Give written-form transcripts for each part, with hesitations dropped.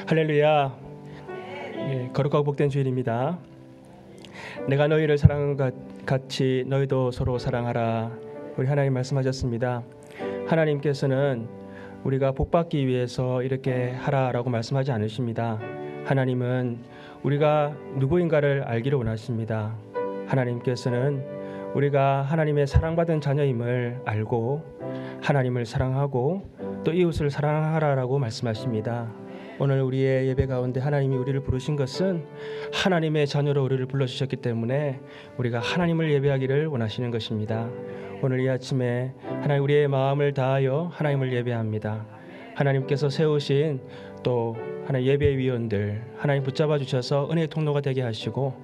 할렐루야. 거룩하고 복된 주일입니다. 내가 너희를 사랑한 것 같이 너희도 서로 사랑하라. 우리 하나님 말씀하셨습니다. 하나님께서는 우리가 복받기 위해서 이렇게 하라라고 말씀하지 않으십니다. 하나님은 우리가 누구인가를 알기를 원하십니다. 하나님께서는 우리가 하나님의 사랑받은 자녀임을 알고 하나님을 사랑하고 또 이웃을 사랑하라라고 말씀하십니다. 오늘 우리의 예배 가운데 하나님이 우리를 부르신 것은 하나님의 자녀로 우리를 불러주셨기 때문에 우리가 하나님을 예배하기를 원하시는 것입니다. 오늘 이 아침에 하나님 우리의 마음을 다하여 하나님을 예배합니다. 하나님께서 세우신 또 하나님 예배위원들 하나님 붙잡아 주셔서 은혜의 통로가 되게 하시고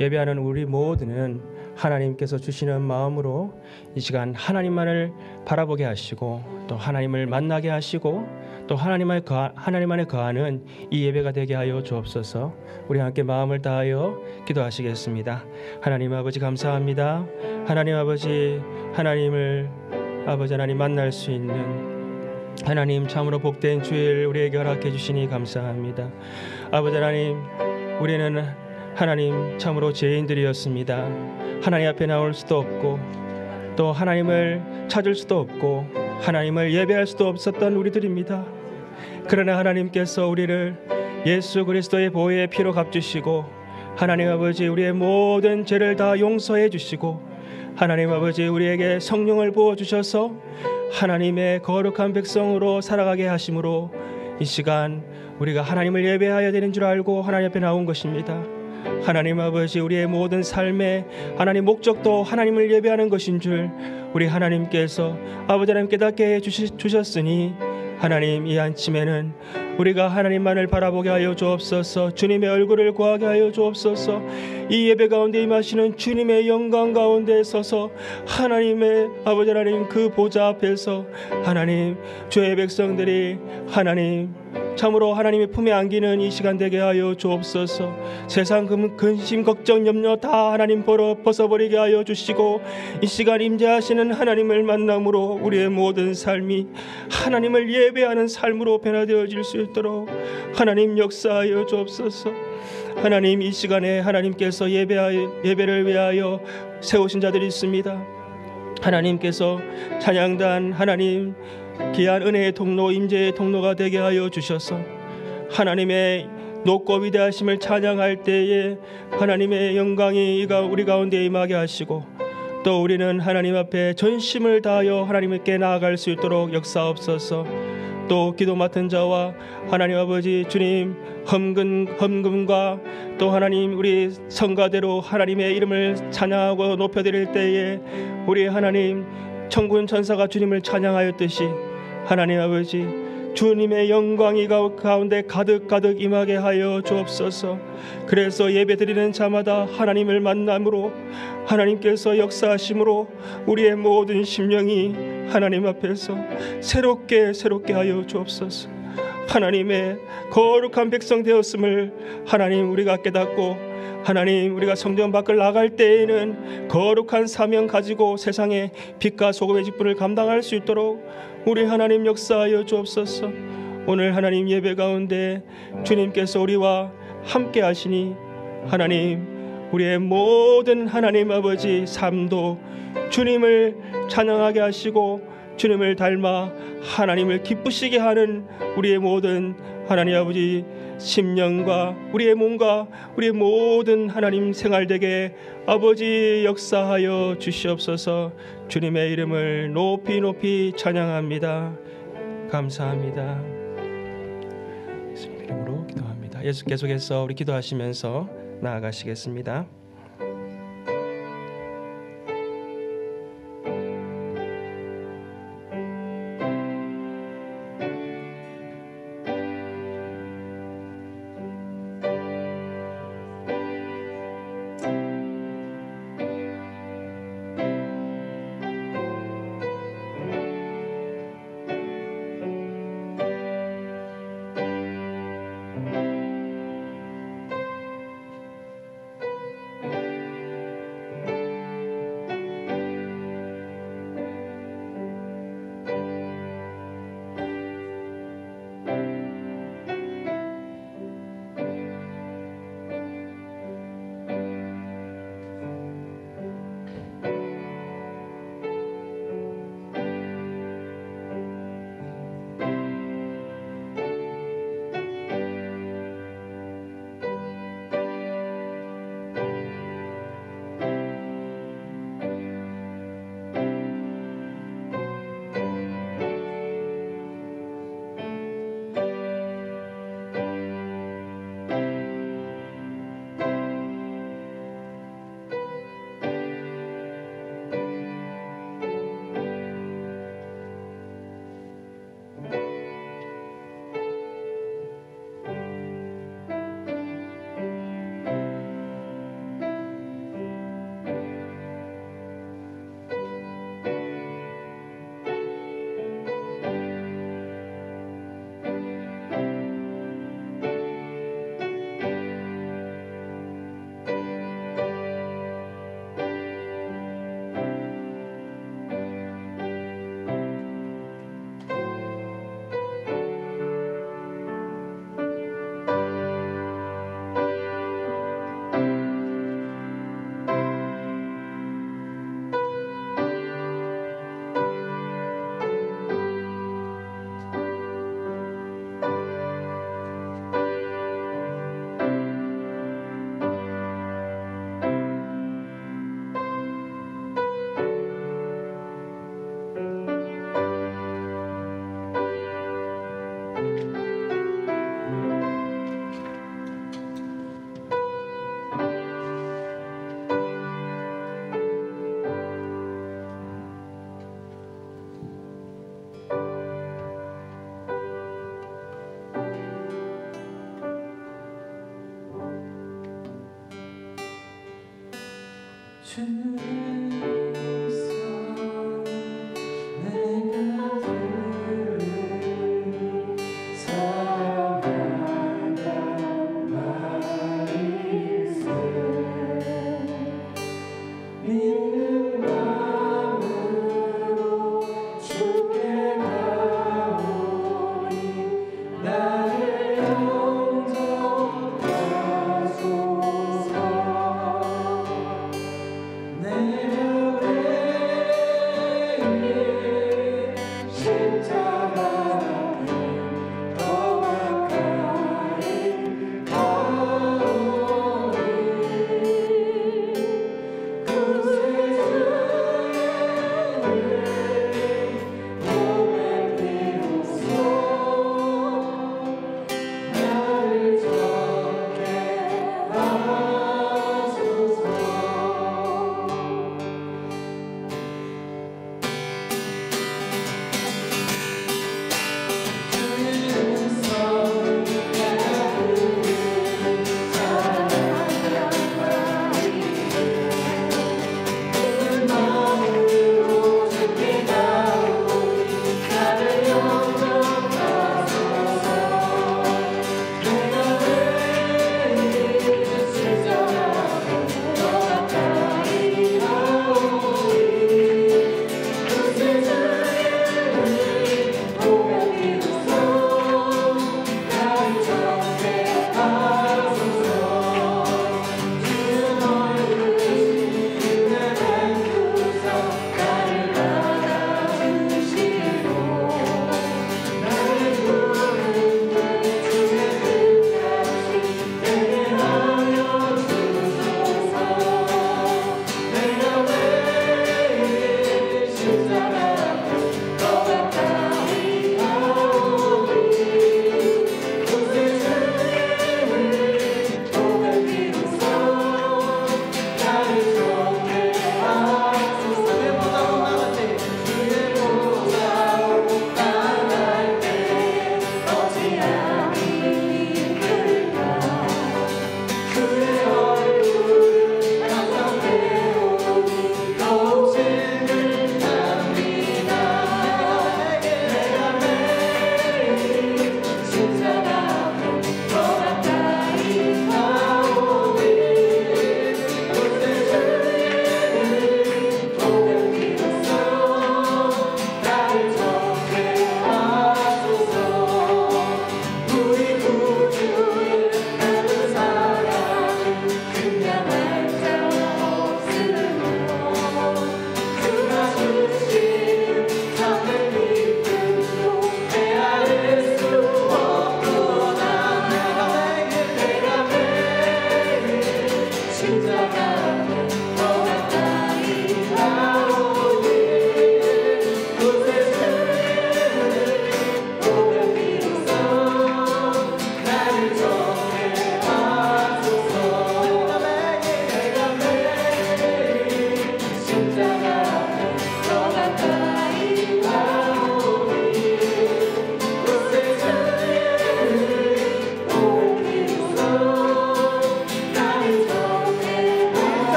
예배하는 우리 모두는 하나님께서 주시는 마음으로 이 시간 하나님만을 바라보게 하시고 또 하나님을 만나게 하시고 또 하나님 안에 거하는 이 예배가 되게 하여 주옵소서. 우리 함께 마음을 다하여 기도하시겠습니다. 하나님 아버지 감사합니다. 하나님 아버지 하나님을 아버지 하나님 만날 수 있는 하나님 참으로 복된 주일 우리에게 허락해 주시니 감사합니다. 아버지 하나님 우리는 하나님 참으로 죄인들이었습니다. 하나님 앞에 나올 수도 없고 또 하나님을 찾을 수도 없고 하나님을 예배할 수도 없었던 우리들입니다. 그러나 하나님께서 우리를 예수 그리스도의 보혈의 피로 값주시고 하나님 아버지 우리의 모든 죄를 다 용서해 주시고 하나님 아버지 우리에게 성령을 부어주셔서 하나님의 거룩한 백성으로 살아가게 하심으로 이 시간 우리가 하나님을 예배해야 되는 줄 알고 하나님 앞에 나온 것입니다. 하나님 아버지 우리의 모든 삶의 하나님 목적도 하나님을 예배하는 것인 줄 우리 하나님께서 아버지 하나님 깨닫게 주셨으니 하나님 이 아침에는 우리가 하나님만을 바라보게 하여 주옵소서. 주님의 얼굴을 구하게 하여 주옵소서. 이 예배 가운데 임하시는 주님의 영광 가운데 서서 하나님의 아버지 하나님 그 보좌 앞에서 하나님 주의 백성들이 하나님 참으로 하나님의 품에 안기는 이 시간 되게 하여 주옵소서. 세상 근심 걱정 염려 다 하나님 벗어버리게 하여 주시고 이 시간 임재하시는 하나님을 만남으로 우리의 모든 삶이 하나님을 예배하는 삶으로 변화되어질 수 있도록 하나님 역사하여 주옵소서. 하나님 이 시간에 하나님께서 예배를 위하여 세우신 자들이 있습니다. 하나님께서 찬양단 하나님 귀한 은혜의 통로 임재의 통로가 되게 하여 주셔서 하나님의 높고 위대하심을 찬양할 때에 하나님의 영광이 우리 가운데 임하게 하시고 또 우리는 하나님 앞에 전심을 다하여 하나님께 나아갈 수 있도록 역사옵소서. 또 기도 맡은 자와 하나님 아버지 주님 헌금과 또 하나님 우리 성가대로 하나님의 이름을 찬양하고 높여드릴 때에 우리 하나님 천군 천사가 주님을 찬양하였듯이 하나님 아버지 주님의 영광이 가운데 가득 임하게 하여 주옵소서. 그래서 예배드리는 자마다 하나님을 만남으로 하나님께서 역사하심으로 우리의 모든 심령이 하나님 앞에서 새롭게 하여 주옵소서. 하나님의 거룩한 백성 되었음을 하나님 우리가 깨닫고 하나님 우리가 성전 밖을 나갈 때에는 거룩한 사명 가지고 세상에 빛과 소금의 직분을 감당할 수 있도록 우리 하나님 역사하여 주옵소서. 오늘 하나님 예배 가운데 주님께서 우리와 함께 하시니 하나님 우리의 모든 하나님 아버지 삶도 주님을 찬양하게 하시고 주님을 닮아 하나님을 기쁘시게 하는 우리의 모든 하나님 아버지 심령과 우리의 몸과 우리의 모든 하나님 생활되게 아버지 역사하여 주시옵소서. 주님의 이름을 높이 찬양합니다. 감사합니다. 예수님 이름으로 기도합니다. 예수 계속해서 우리 기도하시면서 나아가시겠습니다. 내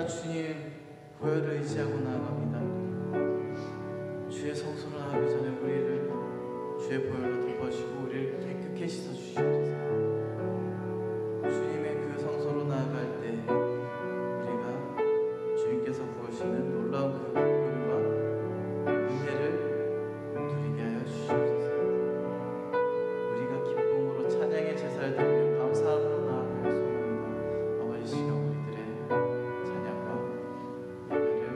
날마다 주님 보혈을 의지하고 나아갑니다. 주의 성소를 나가기 전에 우리를 주의 보혈로 덮어주시고 우리를 깨끗게 씻어주시옵소서. 주님의 그 성소로 나아갈 때 우리가 주님께서 부으시는 놀라운 그 복음과 은혜를 누리게 하여 주시옵소서. 우리가 기쁨으로 찬양의 제사를 드리며 감사함으로 나아갈 수 없습니다. 아버지 시간 우리들의 찬양과 예배를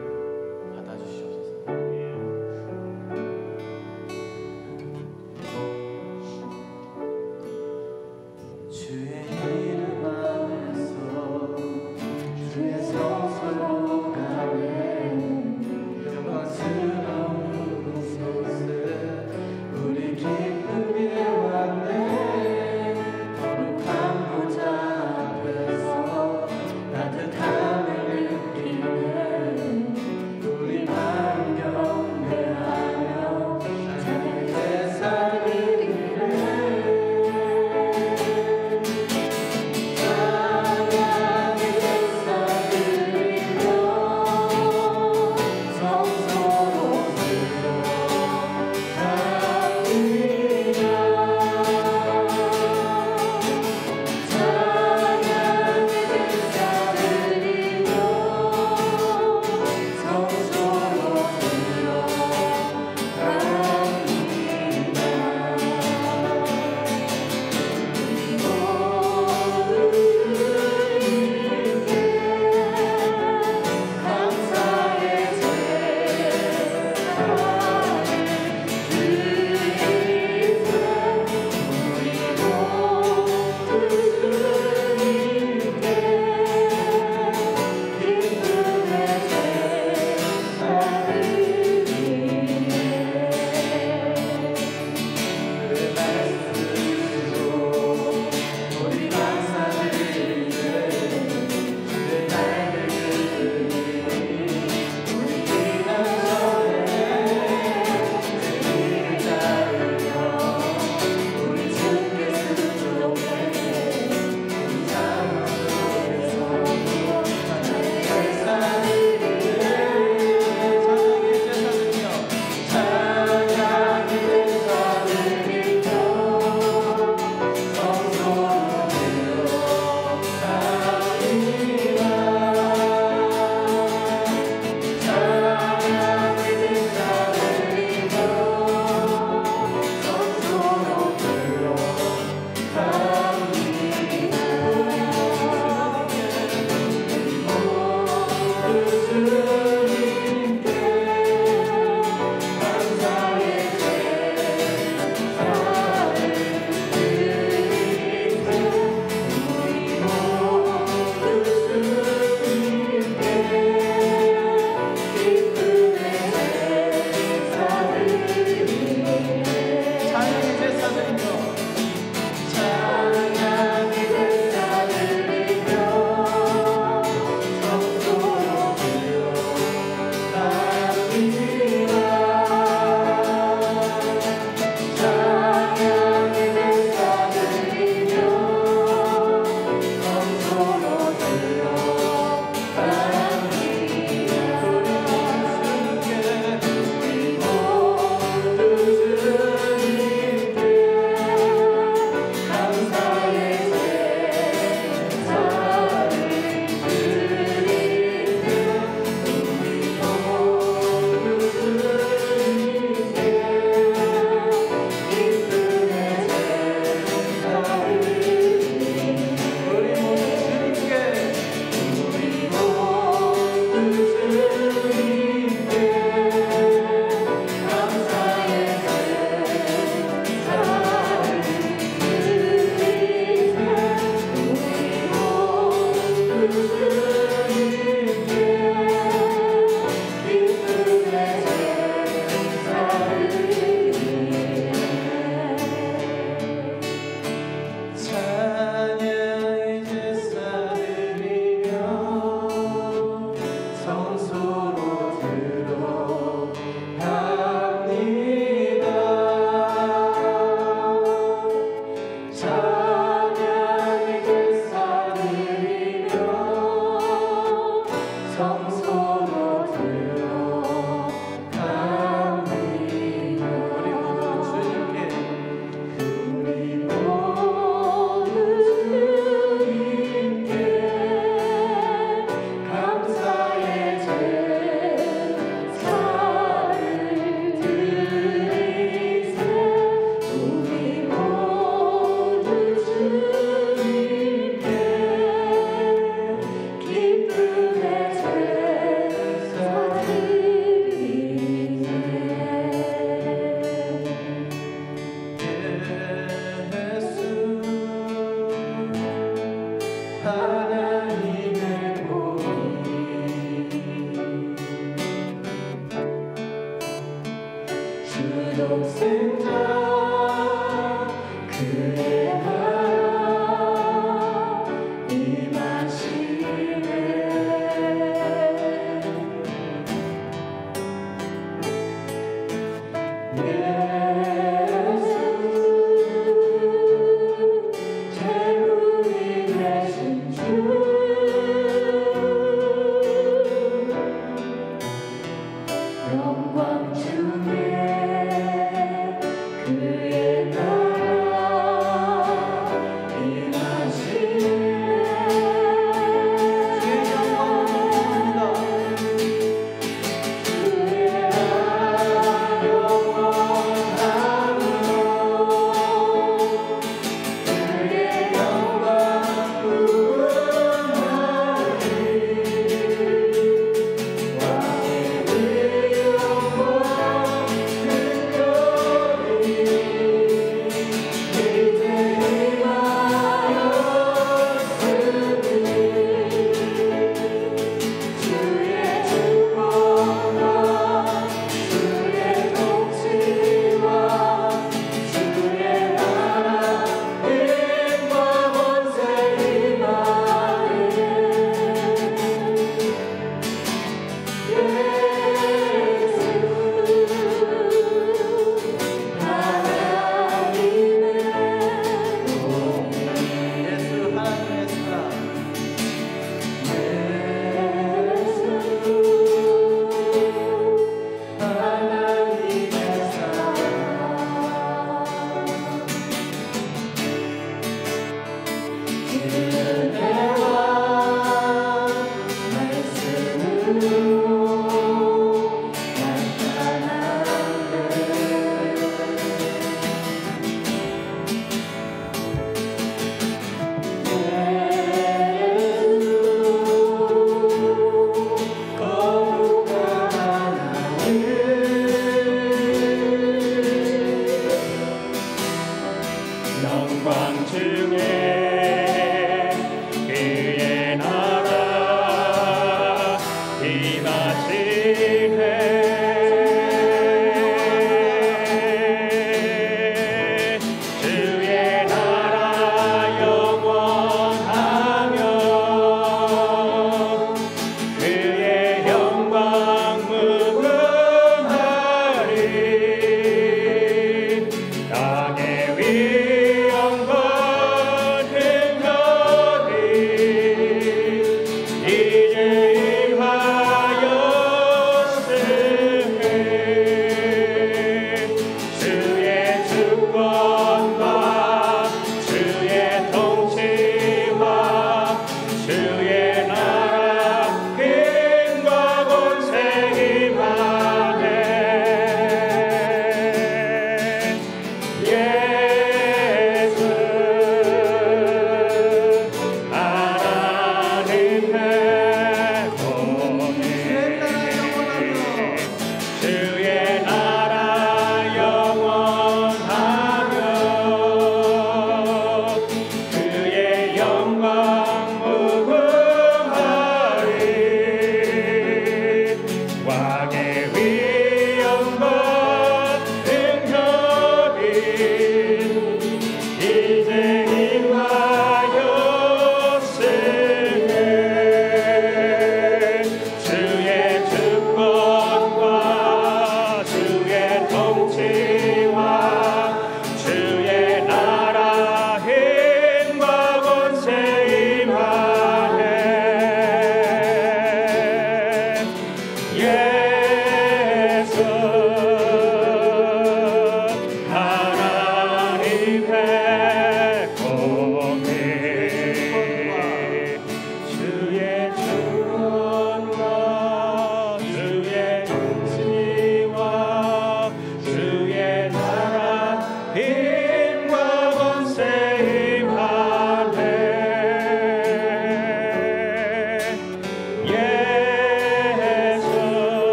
받아주시옵소서. 주의 이름 안에서 주의 성소로 가네 영광스러운 곳에 우리 기쁘게 왔네. 거룩한 보좌 앞에서 따뜻함을 느끼네. 우리 마음 경배하며 찬양 제사 드리네.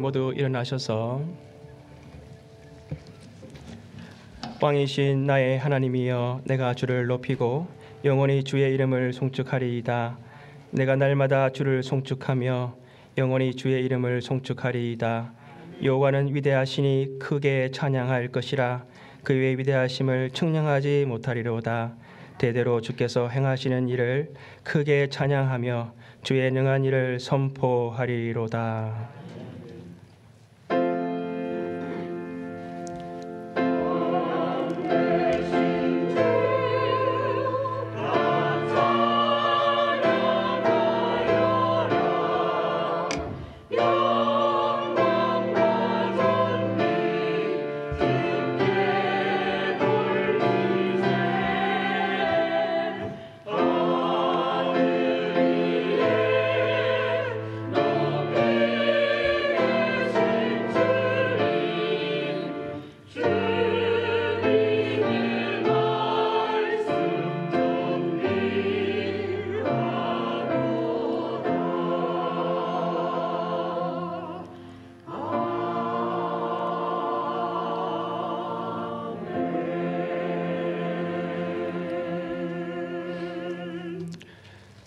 모두 일어나셔서 왕이신 나의 하나님이여 내가 주를 높이고 영원히 주의 이름을 송축하리이다. 내가 날마다 주를 송축하며 영원히 주의 이름을 송축하리이다. 여호와는 위대하시니 크게 찬양할 것이라. 그의 위대하심을 측량하지 못하리로다. 대대로 주께서 행하시는 일을 크게 찬양하며 주의 능한 일을 선포하리로다.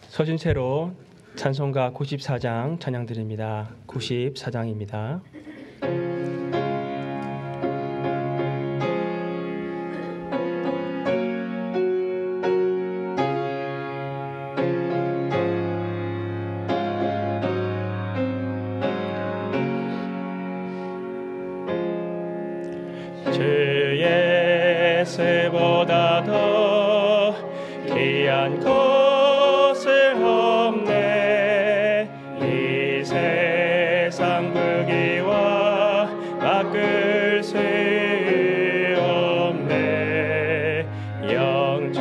서신체로 찬송가 94장 찬양 드립니다. 94장입니다. 주 예수보다 더 귀한 것은 없네. 이 세상 부귀와 바꿀 수 없네. 영축은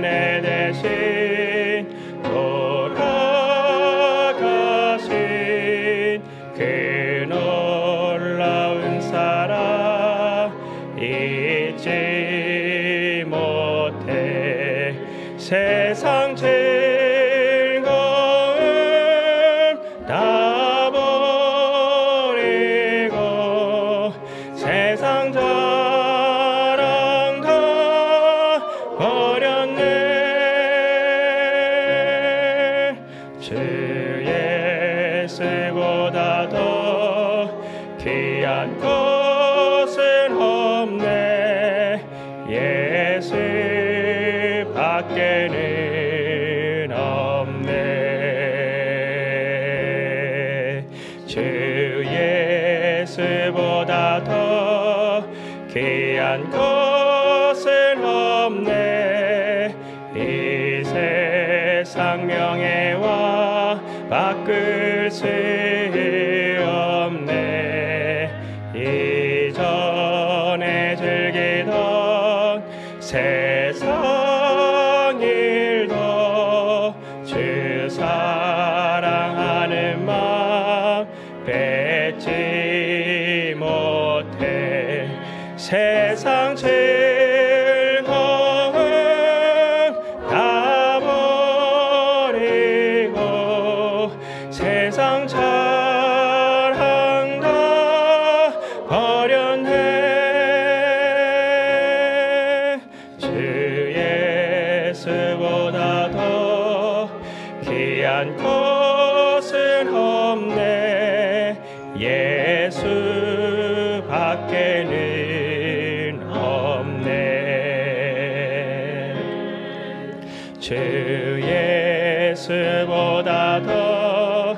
내 대신 돌아가신 그 놀라운 사랑 잊지 못해. 세상 즐거움 다 버리고 세상 자랑 다 버렸네. 주 예수보다 더 귀한 것은 없네. 예수 밖에는 없네. 주 예수보다 더 귀한 것은 없네. 이 세상 명예와 바꿀 수 없네. 이전에 즐기던 세상 일도 주 사랑하는 마음 뺏지 못해. 세상 즐거움 다 버리고 세상 자랑 다 버렸네. 주 예수보다 더 귀한 것은 없네. 예수 밖에는 없네. 주 예수보다 더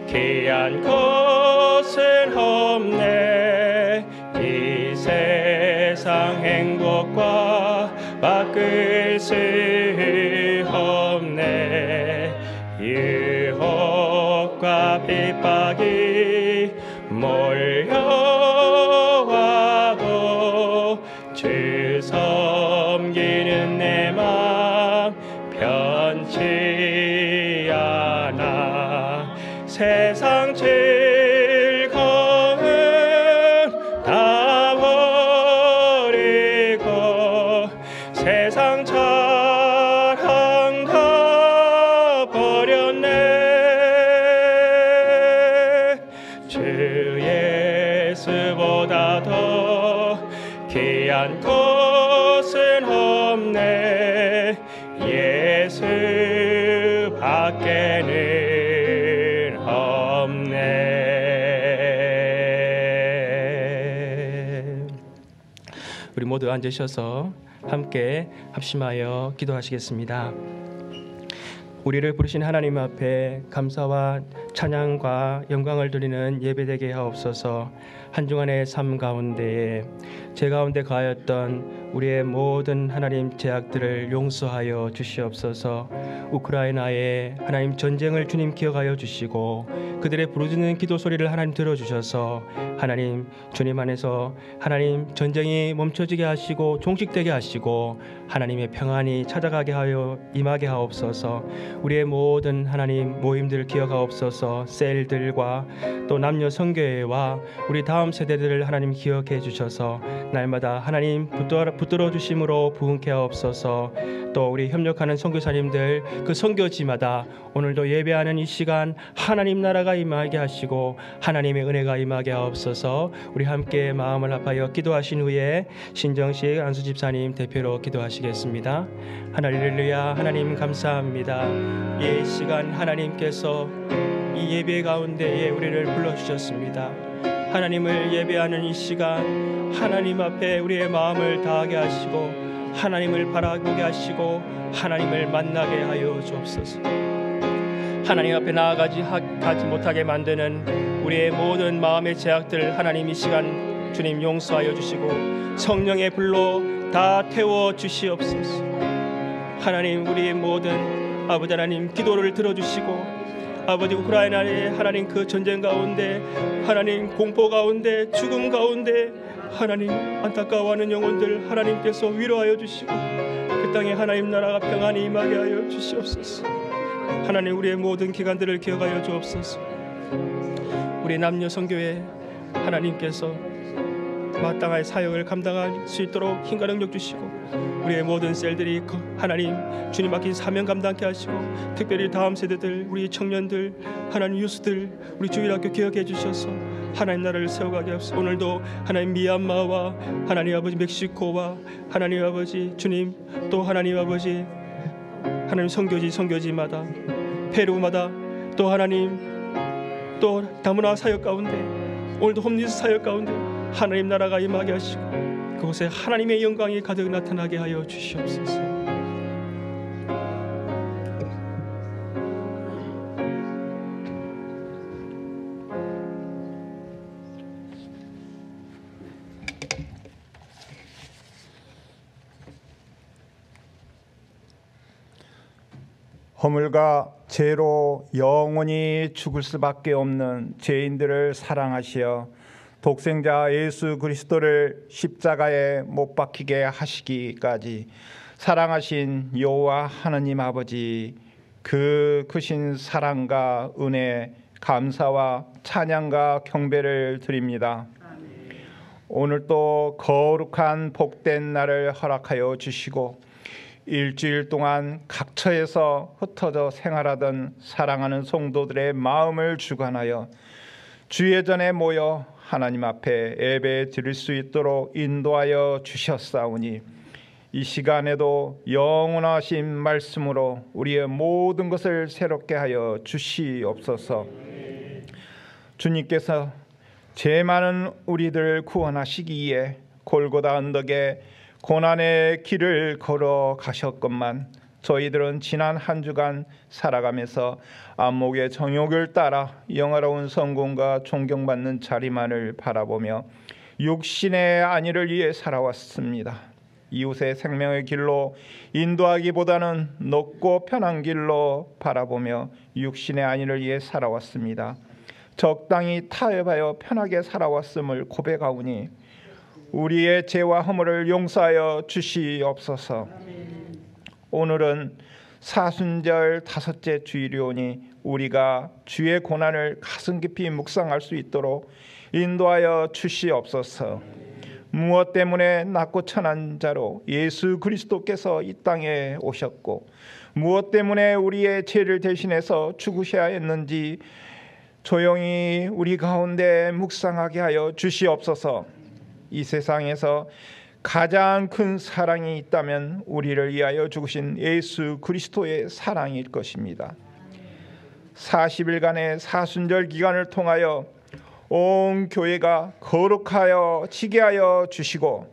귀한 것은 없네. 이 세상 행복과 바꿀 수 없네. 유혹과 핍박이 몰려와도 주 섬기는 내 맘 변치 않아. 세상 즐거움 다 버리고 세상 자랑 다 버렸네. 주 예수보다 더 귀한 것은 없네. 예수 밖에는 없네. 우리 모두 앉으셔서 함께 합심하여 기도하시겠습니다. 우리를 부르신 하나님 앞에 감사와 찬양과 영광을 드리는 예배되게 하옵소서. 한 주간의 삶 가운데에 제 가운데 가하였던 우리의 모든 하나님 죄악들을 용서하여 주시옵소서. 우크라이나의 하나님 전쟁을 주님 기억하여 주시고 그들의 부르짖는 기도 소리를 하나님 들어주셔서 하나님 주님 안에서 하나님 전쟁이 멈춰지게 하시고 종식되게 하시고 하나님의 평안이 찾아가게 하여 임하게 하옵소서. 우리의 모든 하나님 모임들을 기억하옵소서. 셀들과 또 남녀 성교회와 우리 다음 세대들을 하나님 기억해 주셔서 날마다 하나님 붙들어 주심으로 부흥케 하옵소서. 또 우리 협력하는 선교사님들 그 선교지마다 오늘도 예배하는 이 시간 하나님 나라가 임하게 하시고 하나님의 은혜가 임하게 하옵소서. 우리 함께 마음을 합하여 기도하신 후에 신정식 안수 집사님 대표로 기도하시겠습니다. 할렐루야. 하나님 감사합니다. 이 시간 하나님께서 이 예배 가운데에 우리를 불러주셨습니다. 하나님을 예배하는 이 시간 하나님 앞에 우리의 마음을 다하게 하시고 하나님을 바라보게 하시고 하나님을 만나게 하여 주옵소서. 하나님 앞에 나아가지 못하게 만드는 우리의 모든 마음의 제약들을 하나님 이 시간 주님 용서하여 주시고 성령의 불로 다 태워 주시옵소서. 하나님 우리의 모든 아버지 하나님 기도를 들어주시고 아버지 우크라이나의 하나님 그 전쟁 가운데 하나님 공포 가운데 죽음 가운데 하나님 안타까워하는 영혼들 하나님께서 위로하여 주시고 그 땅에 하나님 나라가 평안히 임하게 하여 주시옵소서. 하나님 우리의 모든 기관들을 기억하여 주옵소서. 우리 남녀 성교회 하나님께서 마땅한 사역을 감당할 수 있도록 힘과 능력 주시고 우리의 모든 셀들이 하나님 주님 맡긴 사명 감당케 하시고 특별히 다음 세대들 우리 청년들 하나님 유스들 우리 주일학교 기억해 주셔서 하나님 나라를 세워가게 하옵소서. 오늘도 하나님 미얀마와 하나님 아버지 멕시코와 하나님 아버지 주님 또 하나님 아버지 하나님 선교지마다 페루마다 또 하나님 또 다문화 사역 가운데 오늘도 홈리스 사역 가운데 하나님 나라가 임하게 하시고 그곳에 하나님의 영광이 가득 나타나게 하여 주시옵소서. 허물과 죄로 영원히 죽을 수밖에 없는 죄인들을 사랑하시어 독생자 예수 그리스도를 십자가에 못 박히게 하시기까지 사랑하신 여호와 하느님 아버지 그 크신 사랑과 은혜 감사와 찬양과 경배를 드립니다. 오늘도 거룩한 복된 날을 허락하여 주시고 일주일 동안 각처에서 흩어져 생활하던 사랑하는 성도들의 마음을 주관하여 주의 전에 모여 하나님 앞에 예배 드릴 수 있도록 인도하여 주셨사오니 이 시간에도 영원하신 말씀으로 우리의 모든 것을 새롭게 하여 주시옵소서. 주님께서 죄 많은 우리들을 구원하시기에 골고다 언덕에 고난의 길을 걸어가셨건만 저희들은 지난 한 주간 살아가면서 안목의 정욕을 따라 영화로운 성공과 존경받는 자리만을 바라보며 육신의 안위를 위해 살아왔습니다. 이웃의 생명의 길로 인도하기보다는 높고 편한 길로 바라보며 육신의 안위를 위해 살아왔습니다. 적당히 타협하여 편하게 살아왔음을 고백하오니 우리의 죄와 허물을 용서하여 주시옵소서. 오늘은 사순절 다섯째 주일이오니 우리가 주의 고난을 가슴 깊이 묵상할 수 있도록 인도하여 주시옵소서. 무엇 때문에 낮고 천한 자로 예수 그리스도께서 이 땅에 오셨고 무엇 때문에 우리의 죄를 대신해서 죽으셔야 했는지 조용히 우리 가운데 묵상하게 하여 주시옵소서. 이 세상에서 가장 큰 사랑이 있다면 우리를 위하여 죽으신 예수 그리스도의 사랑일 것입니다. 40일간의 사순절 기간을 통하여 온 교회가 거룩하여 지게 하여 주시고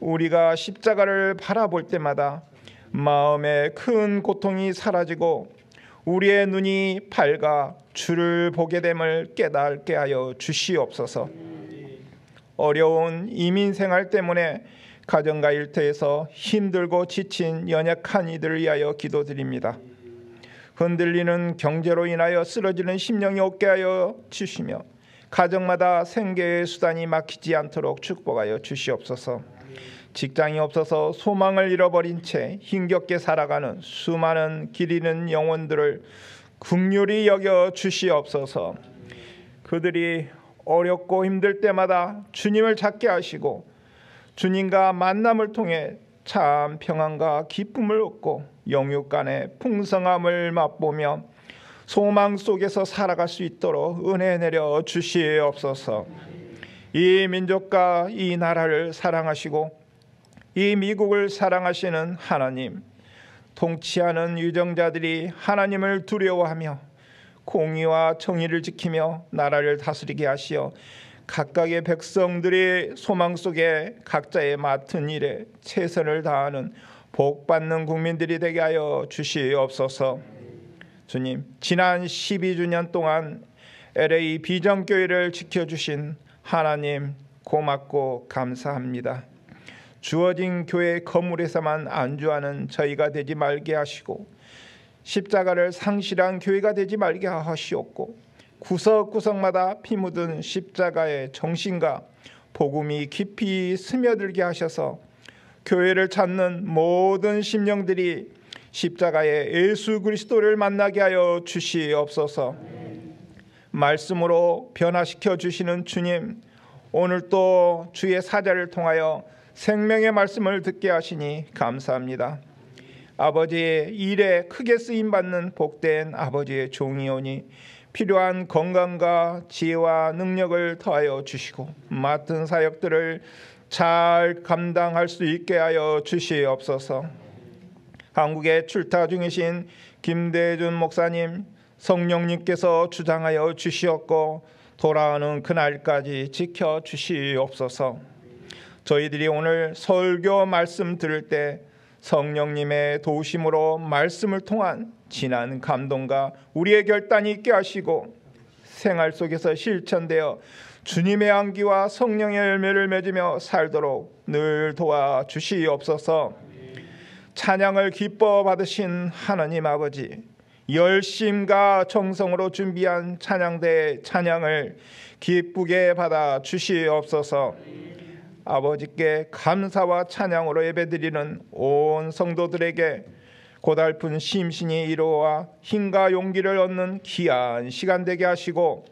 우리가 십자가를 바라볼 때마다 마음의 큰 고통이 사라지고 우리의 눈이 밝아 주를 보게 됨을 깨닫게 하여 주시옵소서. 어려운 이민 생활 때문에 가정과 일터에서 힘들고 지친 연약한 이들을 위하여 기도드립니다. 흔들리는 경제로 인하여 쓰러지는 심령이 없게 하여 주시며 가정마다 생계의 수단이 막히지 않도록 축복하여 주시옵소서. 직장이 없어서 소망을 잃어버린 채 힘겹게 살아가는 수많은 길 잃은 영혼들을 긍휼히 여겨 주시옵소서. 그들이 어렵고 힘들 때마다 주님을 찾게 하시고 주님과 만남을 통해 참 평안과 기쁨을 얻고 영육 간의 풍성함을 맛보며 소망 속에서 살아갈 수 있도록 은혜 내려 주시옵소서. 이 민족과 이 나라를 사랑하시고 이 미국을 사랑하시는 하나님, 통치하는 유정자들이 하나님을 두려워하며 공의와 정의를 지키며 나라를 다스리게 하시어 각각의 백성들이 소망 속에 각자의 맡은 일에 최선을 다하는 복받는 국민들이 되게 하여 주시옵소서. 주님, 지난 12주년 동안 LA 비전교회를 지켜주신 하나님 고맙고 감사합니다. 주어진 교회 건물에서만 안주하는 저희가 되지 말게 하시고 십자가를 상실한 교회가 되지 말게 하시옵고 구석구석마다 피 묻은 십자가의 정신과 복음이 깊이 스며들게 하셔서 교회를 찾는 모든 심령들이 십자가의 예수 그리스도를 만나게 하여 주시옵소서. 말씀으로 변화시켜 주시는 주님, 오늘 또 주의 사자를 통하여 생명의 말씀을 듣게 하시니 감사합니다. 아버지의 일에 크게 쓰임받는 복된 아버지의 종이오니 필요한 건강과 지혜와 능력을 더하여 주시고 맡은 사역들을 잘 감당할 수 있게 하여 주시옵소서. 한국에 출타 중이신 김대준 목사님, 성령님께서 주장하여 주시었고 돌아오는 그날까지 지켜주시옵소서. 저희들이 오늘 설교 말씀 들을 때 성령님의 도우심으로 말씀을 통한 진한 감동과 우리의 결단이 있게 하시고 생활 속에서 실천되어 주님의 향기와 성령의 열매를 맺으며 살도록 늘 도와주시옵소서. 찬양을 기뻐 받으신 하나님 아버지, 열심과 정성으로 준비한 찬양대의 찬양을 기쁘게 받아 주시옵소서. 아버지께 감사와 찬양으로 예배드리는 온 성도들에게 고달픈 심신이 이루어와 힘과 용기를 얻는 귀한 시간 되게 하시고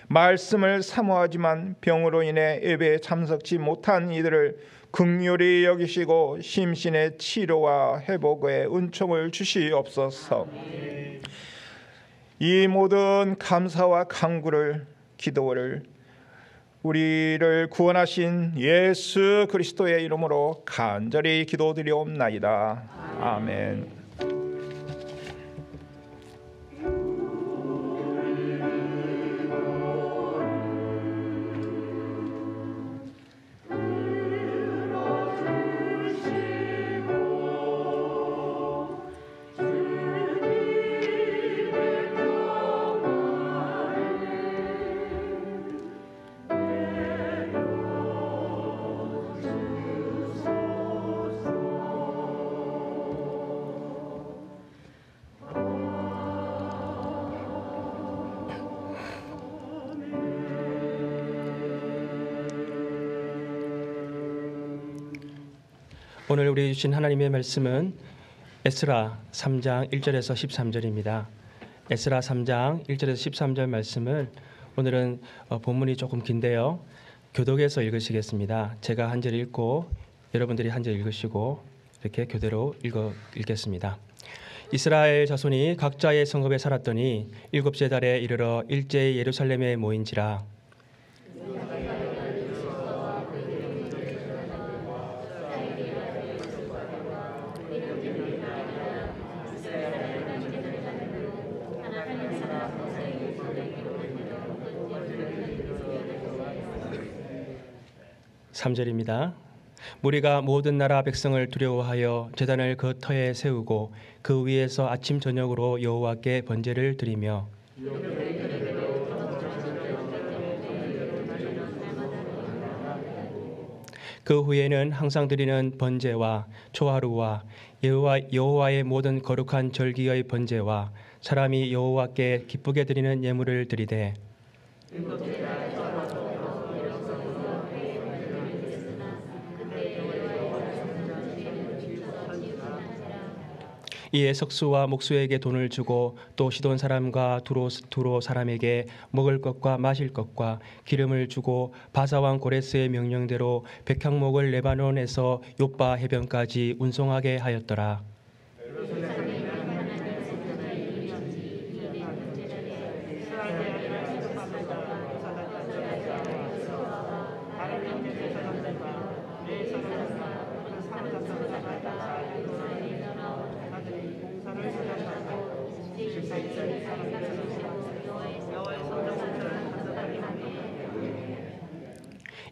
말씀을 사모하지만 병으로 인해 예배에 참석치 못한 이들을 긍휼히 여기시고 심신의 치료와 회복의 은총을 주시옵소서. 이 모든 감사와 간구를 기도를 우리를 구원하신 예수 그리스도의 이름으로 간절히 기도드리옵나이다. 아멘. 오늘 우리 주신 하나님의 말씀은 에스라 3장 1절에서 13절입니다. 에스라 3장 1절에서 13절 말씀을 오늘은 본문이 조금 긴데요. 교독에서 읽으시겠습니다. 제가 한 절 읽고 여러분들이 한 절 읽으시고 이렇게 교대로 읽겠습니다. 이스라엘 자손이 각자의 성읍에 살았더니 일곱째 달에 이르러 일제히 예루살렘에 모인지라. 3절입니다. 무리가 모든 나라 백성을 두려워하여 제단을 그 터에 세우고 그 위에서 아침 저녁으로 여호와께 번제를 드리며 그 후에는 항상 드리는 번제와 초하루와 여호와의 모든 거룩한 절기의 번제와 사람이 여호와께 기쁘게 드리는 예물을 드리되 이에 석수와 목수에게 돈을 주고 또 시돈 사람과 두로 사람에게 먹을 것과 마실 것과 기름을 주고 바사왕 고레스의 명령대로 백향목을 레바논에서 욥바 해변까지 운송하게 하였더라.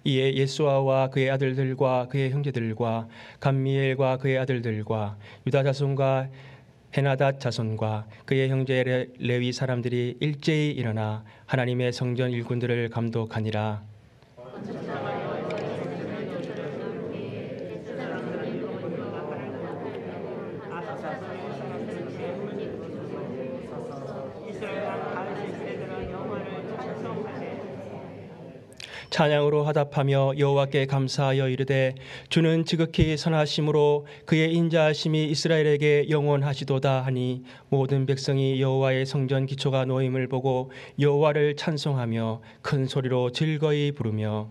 이에 예수아와 그의 아들들과 그의 형제들과 감미엘과 그의 아들들과 유다 자손과 헤나닷 자손과 그의 형제 레위 사람들이 일제히 일어나 하나님의 성전 일꾼들을 감독하니라. 찬양으로 화답하며 여호와께 감사하여 이르되 주는 지극히 선하심으로 그의 인자하심이 이스라엘에게 영원하시도다 하니 모든 백성이 여호와의 성전 기초가 놓임을 보고 여호와를 찬송하며 큰 소리로 즐거이 부르며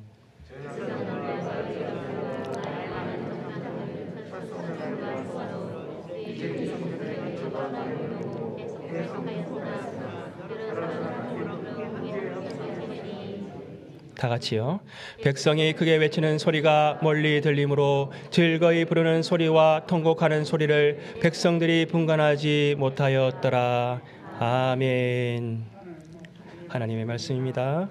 다 같이요. 백성이 크게 외치는 소리가 멀리 들리므로 즐거이 부르는 소리와 통곡하는 소리를 백성들이 분간하지 못하였더라. 아멘. 하나님의 말씀입니다.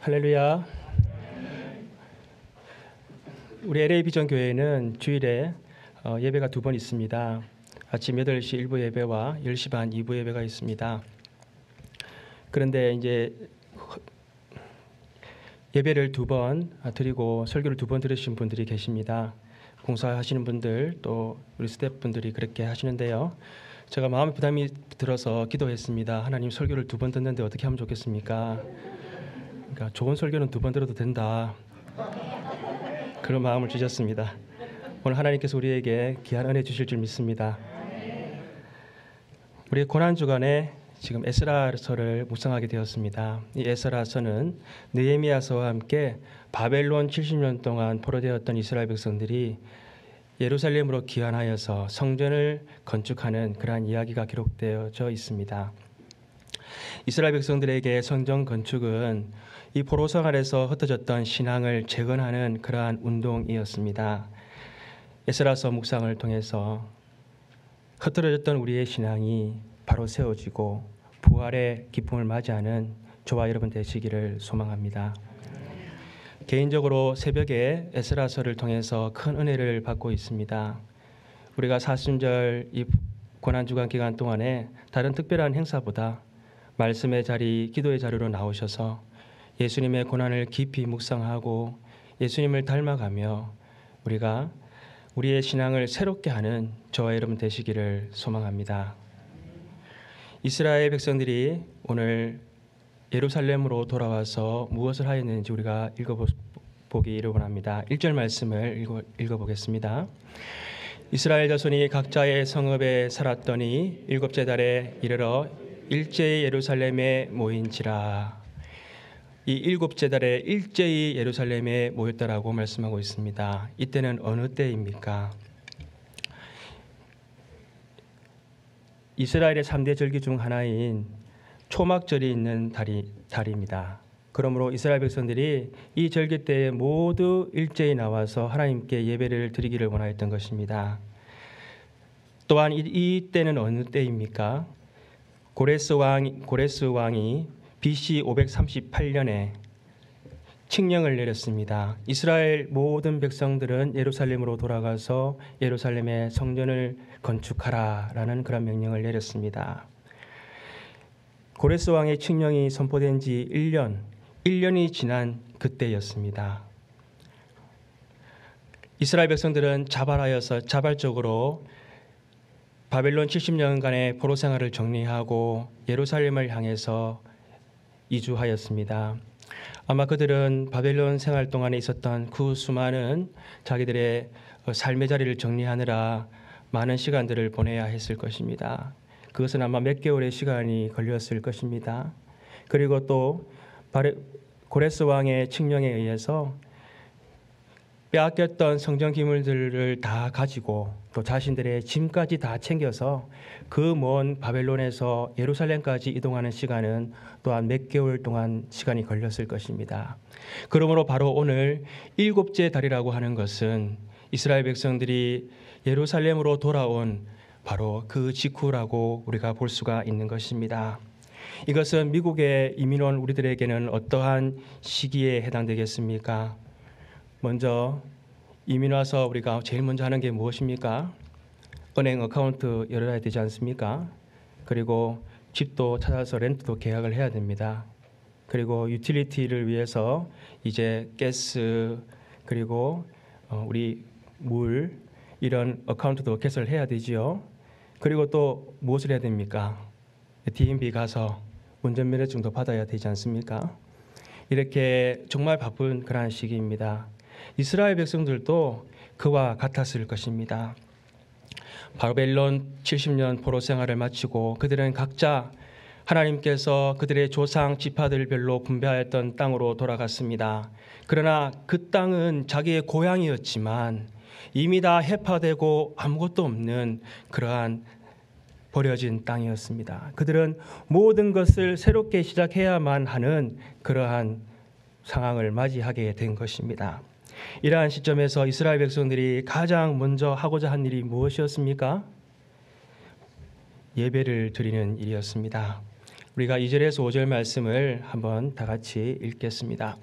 할렐루야. 우리 LA 비전 교회는 주일에 예배가 2번 있습니다. 아침 8시 1부 예배와 10시 반 2부 예배가 있습니다. 그런데 이제 예배를 2번 드리고 설교를 2번 들으신 분들이 계십니다. 봉사하시는 분들 또 우리 스태프분들이 그렇게 하시는데요. 제가 마음의 부담이 들어서 기도했습니다. 하나님, 설교를 2번 듣는데 어떻게 하면 좋겠습니까? 그러니까 좋은 설교는 2번 들어도 된다. 그런 마음을 주셨습니다. 오늘 하나님께서 우리에게 귀한 은혜 주실 줄 믿습니다. 우리 고난 주간에 지금 에스라서를 묵상하게 되었습니다. 이 에스라서는 느헤미야서와 함께 바벨론 70년 동안 포로되었던 이스라엘 백성들이 예루살렘으로 귀환하여서 성전을 건축하는 그러한 이야기가 기록되어져 있습니다. 이스라엘 백성들에게 성전 건축은 이 포로 생활에서 흩어졌던 신앙을 재건하는 그러한 운동이었습니다. 에스라서 묵상을 통해서 흩어졌던 우리의 신앙이 바로 세워지고 부활의 기쁨을 맞이하는 저와 여러분 되시기를 소망합니다. 개인적으로 새벽에 에스라서를 통해서 큰 은혜를 받고 있습니다. 우리가 사순절 이 고난주간 기간 동안에 다른 특별한 행사보다 말씀의 자리, 기도의 자리로 나오셔서 예수님의 고난을 깊이 묵상하고 예수님을 닮아가며 우리가 우리의 신앙을 새롭게 하는 저와 여러분 되시기를 소망합니다. 이스라엘 백성들이 오늘 예루살렘으로 돌아와서 무엇을 하였는지 우리가 읽어보기를 원합니다. 1절 말씀을 읽어보겠습니다. 이스라엘 자손이 각자의 성읍에 살았더니 7째 달에 이르러 일제히 예루살렘에 모인지라. 이 7째 달에 일제히 예루살렘에 모였다라고 말씀하고 있습니다. 이때는 어느 때입니까? 이스라엘의 3대 절기 중 하나인 초막절이 있는 달입니다. 그러므로 이스라엘 백성들이 이 절기 때에 모두 일제히 나와서 하나님께 예배를 드리기를 원하였던 것입니다. 또한 이 때는 어느 때입니까? 고레스 왕이 BC 538년에 칙령을 내렸습니다. 이스라엘 모든 백성들은 예루살렘으로 돌아가서 예루살렘의 성전을 건축하라라는 그런 명령을 내렸습니다. 고레스 왕의 칙령이 선포된 지 1년이 지난 그때였습니다. 이스라엘 백성들은 자발적으로 바벨론 70년간의 포로 생활을 정리하고 예루살렘을 향해서 이주하였습니다. 아마 그들은 바벨론 생활 동안에 있었던 그 수많은 자기들의 삶의 자리를 정리하느라 많은 시간들을 보내야 했을 것입니다. 그것은 아마 몇 개월의 시간이 걸렸을 것입니다. 그리고 또 고레스 왕의 칙령에 의해서 빼앗겼던 성전 기물들을 다 가지고 또 자신들의 짐까지 다 챙겨서 그 먼 바벨론에서 예루살렘까지 이동하는 시간은 또한 몇 개월 동안 시간이 걸렸을 것입니다. 그러므로 바로 오늘 7째 달이라고 하는 것은 이스라엘 백성들이 예루살렘으로 돌아온 바로 그 직후라고 우리가 볼 수가 있는 것입니다. 이것은 미국에 이민 온 우리들에게는 어떠한 시기에 해당되겠습니까? 먼저 이민 와서 우리가 제일 먼저 하는 게 무엇입니까? 은행 어카운트 열어야 되지 않습니까? 그리고 집도 찾아서 렌트도 계약을 해야 됩니다. 그리고 유틸리티를 위해서 이제 가스 그리고 우리 물 이런 어카운트도 개설해야 되지요. 그리고 또 무엇을 해야 됩니까? DMV 가서 운전면허증도 받아야 되지 않습니까? 이렇게 정말 바쁜 그러한 시기입니다. 이스라엘 백성들도 그와 같았을 것입니다. 바벨론 70년 포로 생활을 마치고 그들은 각자 하나님께서 그들의 조상 지파들별로 분배하였던 땅으로 돌아갔습니다. 그러나 그 땅은 자기의 고향이었지만 이미 다 해파되고 아무것도 없는 그러한 버려진 땅이었습니다. 그들은 모든 것을 새롭게 시작해야만 하는 그러한 상황을 맞이하게 된 것입니다. 이러한 시점에서 이스라엘 백성들이 가장 먼저 하고자 한 일이 무엇이었습니까? 예배를 드리는 일이었습니다. 우리가 2절에서 5절 말씀을 한번 다 같이 읽겠습니다.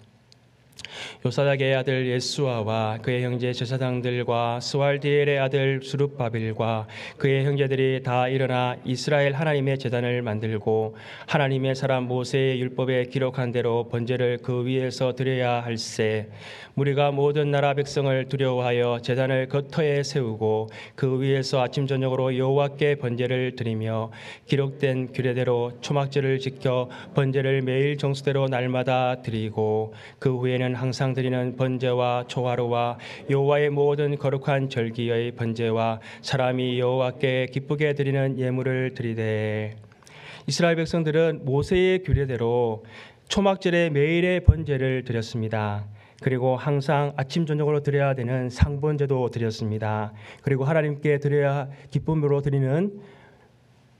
요사닥의 아들 예수아와 그의 형제 제사장들과 스왈디엘의 아들 수룹바벨과 그의 형제들이 다 일어나 이스라엘 하나님의 제단을 만들고 하나님의 사람 모세의 율법에 기록한 대로 번제를 그 위에서 드려야 할세. 무리가 모든 나라 백성을 두려워하여 제단을 겉터에 세우고 그 위에서 아침 저녁으로 여호와께 번제를 드리며 기록된 규례대로 초막절을 지켜 번제를 매일 정수대로 날마다 드리고 그 후에는 항상 드리는 번제와 초하루와 여호와의 모든 거룩한 절기의 번제와 사람이 여호와께 기쁘게 드리는 예물을 드리되. 이스라엘 백성들은 모세의 규례대로 초막절에 매일의 번제를 드렸습니다. 그리고 항상 아침 저녁으로 드려야 되는 상번제도 드렸습니다. 그리고 하나님께 드려야 기쁨으로 드리는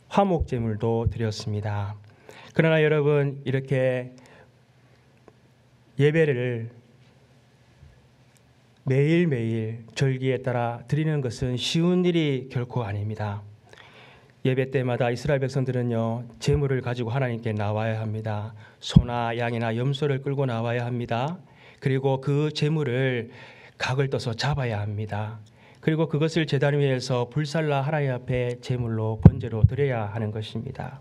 화목제물도 드렸습니다. 그러나 여러분, 이렇게 예배를 매일매일 절기에 따라 드리는 것은 쉬운 일이 결코 아닙니다. 예배 때마다 이스라엘 백성들은요, 제물을 가지고 하나님께 나와야 합니다. 소나 양이나 염소를 끌고 나와야 합니다. 그리고 그 제물을 각을 떠서 잡아야 합니다. 그리고 그것을 제단 위에서 불살라 하나님 앞에 제물로 번제로 드려야 하는 것입니다.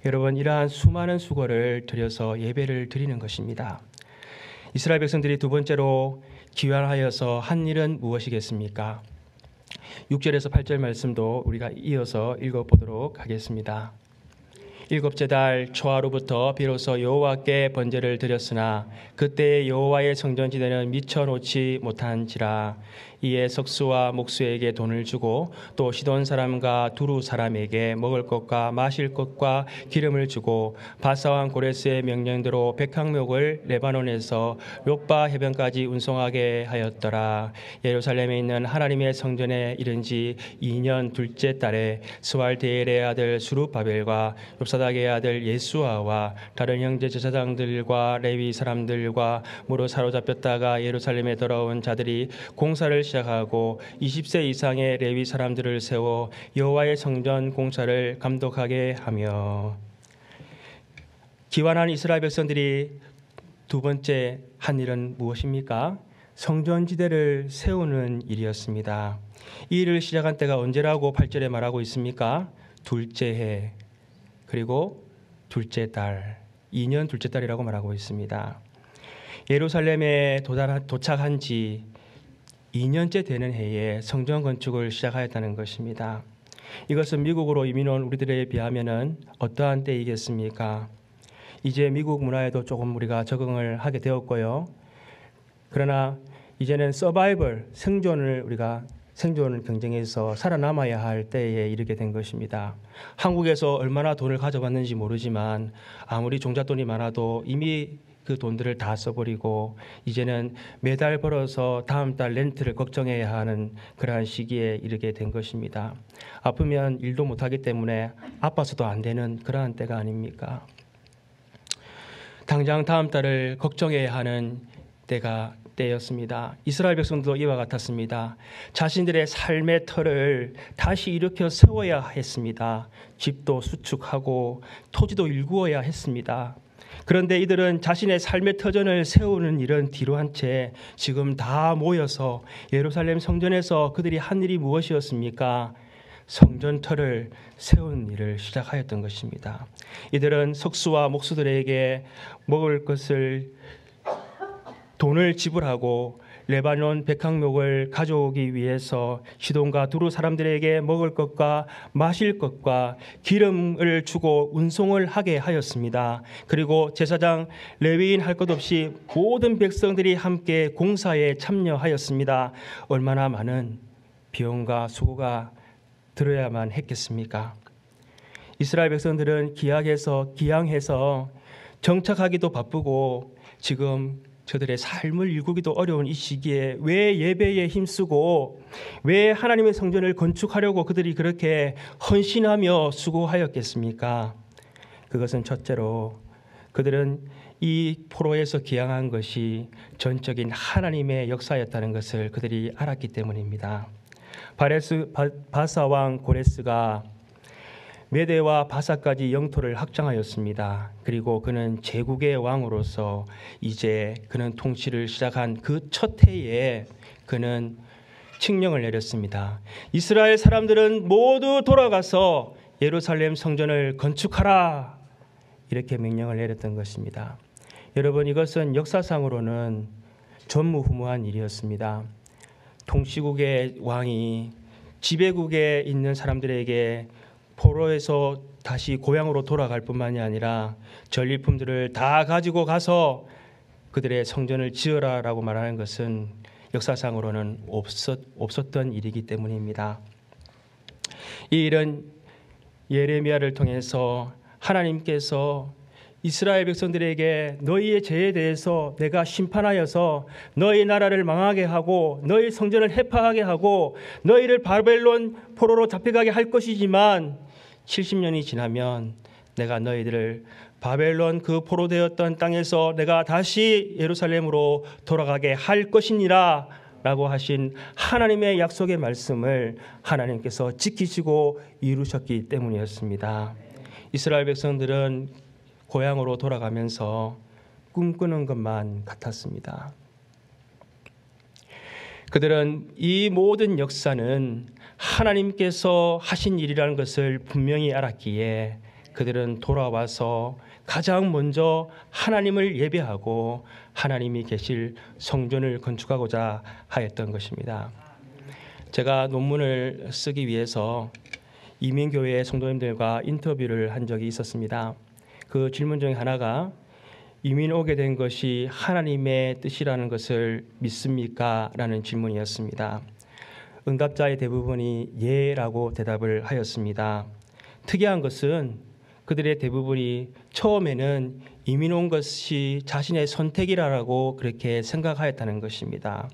여러분, 이러한 수많은 수고를 들여서 예배를 드리는 것입니다. 이스라엘 백성들이 두 번째로 기원하여서 한 일은 무엇이겠습니까? 6절에서 8절 말씀도 우리가 이어서 읽어보도록 하겠습니다. 일곱째 달 초하루부터 비로소 여호와께 번제를 드렸으나 그때 여호와의 성전지대는 미쳐 놓지 못한지라. 이에 석수와 목수에게 돈을 주고 또 시돈 사람과 두루 사람에게 먹을 것과 마실 것과 기름을 주고 바사왕 고레스의 명령대로 백항목을 레바논에서 욥바 해변까지 운송하게 하였더라. 예루살렘에 있는 하나님의 성전에 이른 지 2년 둘째 달에 스왈디엘의 아들 수룹바벨과 욥사닥의 아들 예수아와 다른 형제 제사장들과 레위 사람들과 무로 사로잡혔다가 예루살렘에 돌아온 자들이 공사를 시작하고 20세 이상의 레위 사람들을 세워 여호와의 성전 공사를 감독하게 하며. 기완한 이스라엘 백성들이 두 번째 한 일은 무엇입니까? 성전지대를 세우는 일이었습니다. 이 일을 시작한 때가 언제라고 8절에 말하고 있습니까? 둘째 해, 그리고 둘째 달, 2년 둘째 달이라고 말하고 있습니다. 예루살렘에 도착한 지 2년째 되는 해에 성전 건축을 시작하였다는 것입니다. 이것은 미국으로 이민 온 우리들에 비하면 어떠한 때이겠습니까? 이제 미국 문화에도 조금 우리가 적응을 하게 되었고요. 그러나 이제는 생존을 경쟁해서 살아남아야 할 때에 이르게 된 것입니다. 한국에서 얼마나 돈을 가져왔는지 모르지만 아무리 종잣돈이 많아도 이미 그 돈들을 다 써버리고 이제는 매달 벌어서 다음 달 렌트를 걱정해야 하는 그러한 시기에 이르게 된 것입니다. 아프면 일도 못하기 때문에 아파서도 안 되는 그러한 때가 아닙니까? 당장 다음 달을 걱정해야 하는 때였습니다. 이스라엘 백성도 이와 같았습니다. 자신들의 삶의 터를 다시 일으켜 세워야 했습니다. 집도 수축하고 토지도 일구어야 했습니다. 그런데 이들은 자신의 삶의 터전을 세우는 일은 뒤로 한 채 지금 다 모여서 예루살렘 성전에서 그들이 한 일이 무엇이었습니까? 성전터를 세운 일을 시작하였던 것입니다. 이들은 석수와 목수들에게 먹을 것을 돈을 지불하고 레바논 백항목을 가져오기 위해서 시돈과 두루 사람들에게 먹을 것과 마실 것과 기름을 주고 운송을 하게 하였습니다. 그리고 제사장 레위인 할 것 없이 모든 백성들이 함께 공사에 참여하였습니다. 얼마나 많은 비용과 수고가 들어야만 했겠습니까? 이스라엘 백성들은 기양해서 정착하기도 바쁘고 지금 저들의 삶을 일구기도 어려운 이 시기에 왜 예배에 힘쓰고 왜 하나님의 성전을 건축하려고 그들이 그렇게 헌신하며 수고하였겠습니까? 그것은 첫째로 그들은 이 포로에서 기양한 것이 전적인 하나님의 역사였다는 것을 그들이 알았기 때문입니다. 바사 왕 고레스가 메대와 바사까지 영토를 확장하였습니다. 그리고 그는 제국의 왕으로서 이제 그는 통치를 시작한 그 첫 해에 그는 칙령을 내렸습니다. 이스라엘 사람들은 모두 돌아가서 예루살렘 성전을 건축하라, 이렇게 명령을 내렸던 것입니다. 여러분, 이것은 역사상으로는 전무후무한 일이었습니다. 통치국의 왕이 지배국에 있는 사람들에게 포로에서 다시 고향으로 돌아갈 뿐만이 아니라 전리품들을 다 가지고 가서 그들의 성전을 지어라라고 말하는 것은 역사상으로는 없었던 일이기 때문입니다. 이 일은 예레미야를 통해서 하나님께서 이스라엘 백성들에게 너희의 죄에 대해서 내가 심판하여서 너희 나라를 망하게 하고 너희 성전을 해파하게 하고 너희를 바벨론 포로로 잡혀가게 할 것이지만 70년이 지나면 내가 너희들을 바벨론 그 포로되었던 땅에서 내가 다시 예루살렘으로 돌아가게 할 것이니라 라고 하신 하나님의 약속의 말씀을 하나님께서 지키시고 이루셨기 때문이었습니다. 이스라엘 백성들은 고향으로 돌아가면서 꿈꾸는 것만 같았습니다. 그들은 이 모든 역사는 하나님께서 하신 일이라는 것을 분명히 알았기에 그들은 돌아와서 가장 먼저 하나님을 예배하고 하나님이 계실 성전을 건축하고자 하였던 것입니다. 제가 논문을 쓰기 위해서 이민교회 성도님들과 인터뷰를 한 적이 있었습니다. 그 질문 중에 하나가 이민 오게 된 것이 하나님의 뜻이라는 것을 믿습니까? 라는 질문이었습니다. 응답자의 대부분이 예라고 대답을 하였습니다. 특이한 것은 그들의 대부분이 처음에는 이민 온 것이 자신의 선택이라고 그렇게 생각하였다는 것입니다.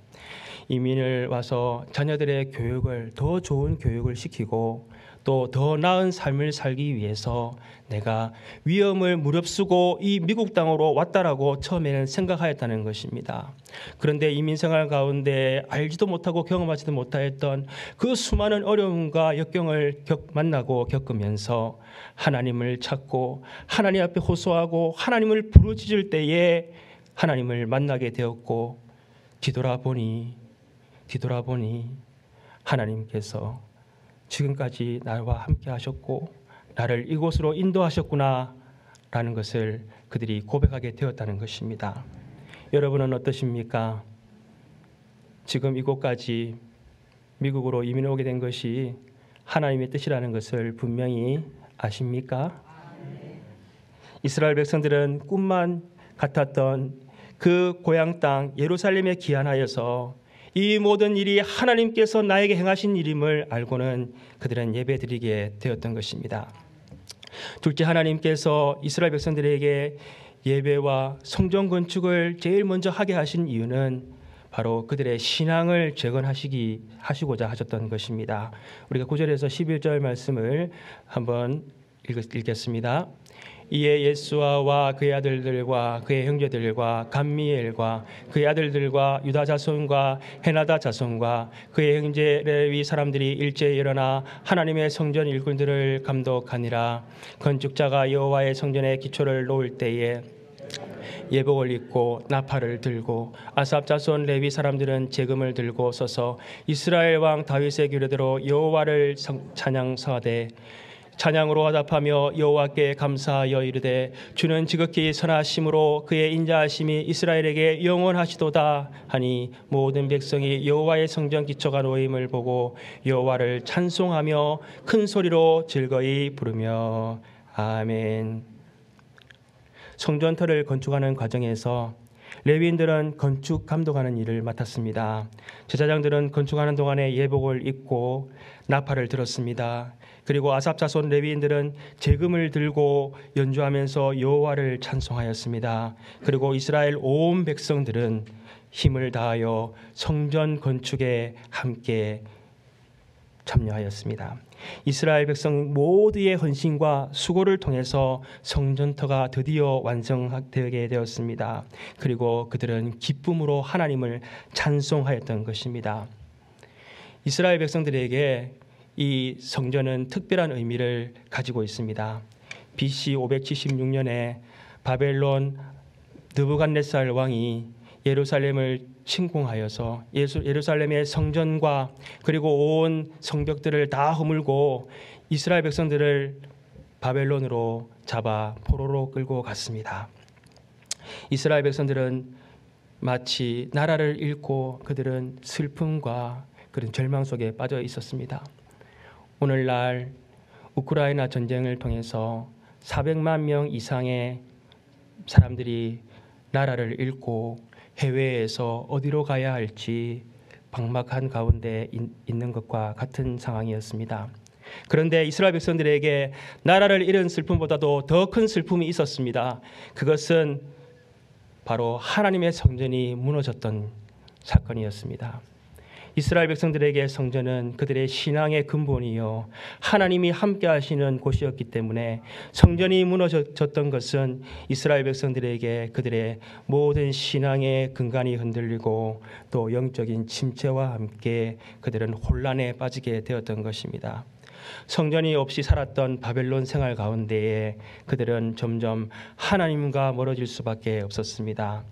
이민을 와서 자녀들의 교육을 더 좋은 교육을 시키고 또 더 나은 삶을 살기 위해서 내가 위험을 무릅쓰고 이 미국 땅으로 왔다라고 처음에는 생각하였다는 것입니다. 그런데 이민 생활 가운데 알지도 못하고 경험하지도 못하였던 그 수많은 어려움과 역경을 만나고 겪으면서 하나님을 찾고 하나님 앞에 호소하고 하나님을 부르짖을 때에 하나님을 만나게 되었고 뒤돌아보니 하나님께서 지금까지 나와 함께 하셨고 나를 이곳으로 인도하셨구나 라는 것을 그들이 고백하게 되었다는 것입니다. 여러분은 어떠십니까? 지금 이곳까지 미국으로 이민 오게 된 것이 하나님의 뜻이라는 것을 분명히 아십니까? 이스라엘 백성들은 꿈만 같았던 그 고향 땅 예루살렘에 귀환하여서 이 모든 일이 하나님께서 나에게 행하신 일임을 알고는 그들은 예배드리게 되었던 것입니다. 둘째, 하나님께서 이스라엘 백성들에게 예배와 성전 건축을 제일 먼저 하게 하신 이유는 바로 그들의 신앙을 재건하시고자 하셨던 것입니다. 우리가 9절에서 11절 말씀을 한번 읽겠습니다. 이에 예수아와 그의 아들들과 그의 형제들과 감미엘과 그의 아들들과 유다 자손과 헤나다 자손과 그의 형제 레위 사람들이 일제히 일어나 하나님의 성전 일꾼들을 감독하니라. 건축자가 여호와의 성전의 기초를 놓을 때에 예복을 입고 나팔을 들고 아삽 자손 레위 사람들은 제금을 들고 서서 이스라엘 왕 다윗의 규례대로 여호와를 찬양하되 찬양으로 화답하며 여호와께 감사하여 이르되 주는 지극히 선하심으로 그의 인자하심이 이스라엘에게 영원하시도다 하니 모든 백성이 여호와의 성전 기초가 놓임을 보고 여호와를 찬송하며 큰 소리로 즐거이 부르며 아멘. 성전터를 건축하는 과정에서 레위인들은 건축 감독하는 일을 맡았습니다. 제사장들은 건축하는 동안에 예복을 입고 나팔을 들었습니다. 그리고 아삽 자손 레위인들은 제금을 들고 연주하면서 여호와를 찬송하였습니다. 그리고 이스라엘 온 백성들은 힘을 다하여 성전 건축에 함께 참여하였습니다. 이스라엘 백성 모두의 헌신과 수고를 통해서 성전터가 드디어 완성되게 되었습니다. 그리고 그들은 기쁨으로 하나님을 찬송하였던 것입니다. 이스라엘 백성들에게 이 성전은 특별한 의미를 가지고 있습니다. BC 576년에 바벨론 느부갓네살 왕이 예루살렘을 침공하여서 예루살렘의 성전과 그리고 온 성벽들을 다 허물고 이스라엘 백성들을 바벨론으로 잡아 포로로 끌고 갔습니다. 이스라엘 백성들은 마치 나라를 잃고 그들은 슬픔과 그런 절망 속에 빠져 있었습니다. 오늘날 우크라이나 전쟁을 통해서 400만 명 이상의 사람들이 나라를 잃고 해외에서 어디로 가야 할지 막막한 가운데 있는 것과 같은 상황이었습니다. 그런데 이스라엘 백성들에게 나라를 잃은 슬픔보다도 더 큰 슬픔이 있었습니다. 그것은 바로 하나님의 성전이 무너졌던 사건이었습니다. 이스라엘 백성들에게 성전은 그들의 신앙의 근본이요 하나님이 함께 하시는 곳이었기 때문에 성전이 무너졌던 것은 이스라엘 백성들에게 그들의 모든 신앙의 근간이 흔들리고 또 영적인 침체와 함께 그들은 혼란에 빠지게 되었던 것입니다. 성전이 없이 살았던 바벨론 생활 가운데에 그들은 점점 하나님과 멀어질 수밖에 없었습니다.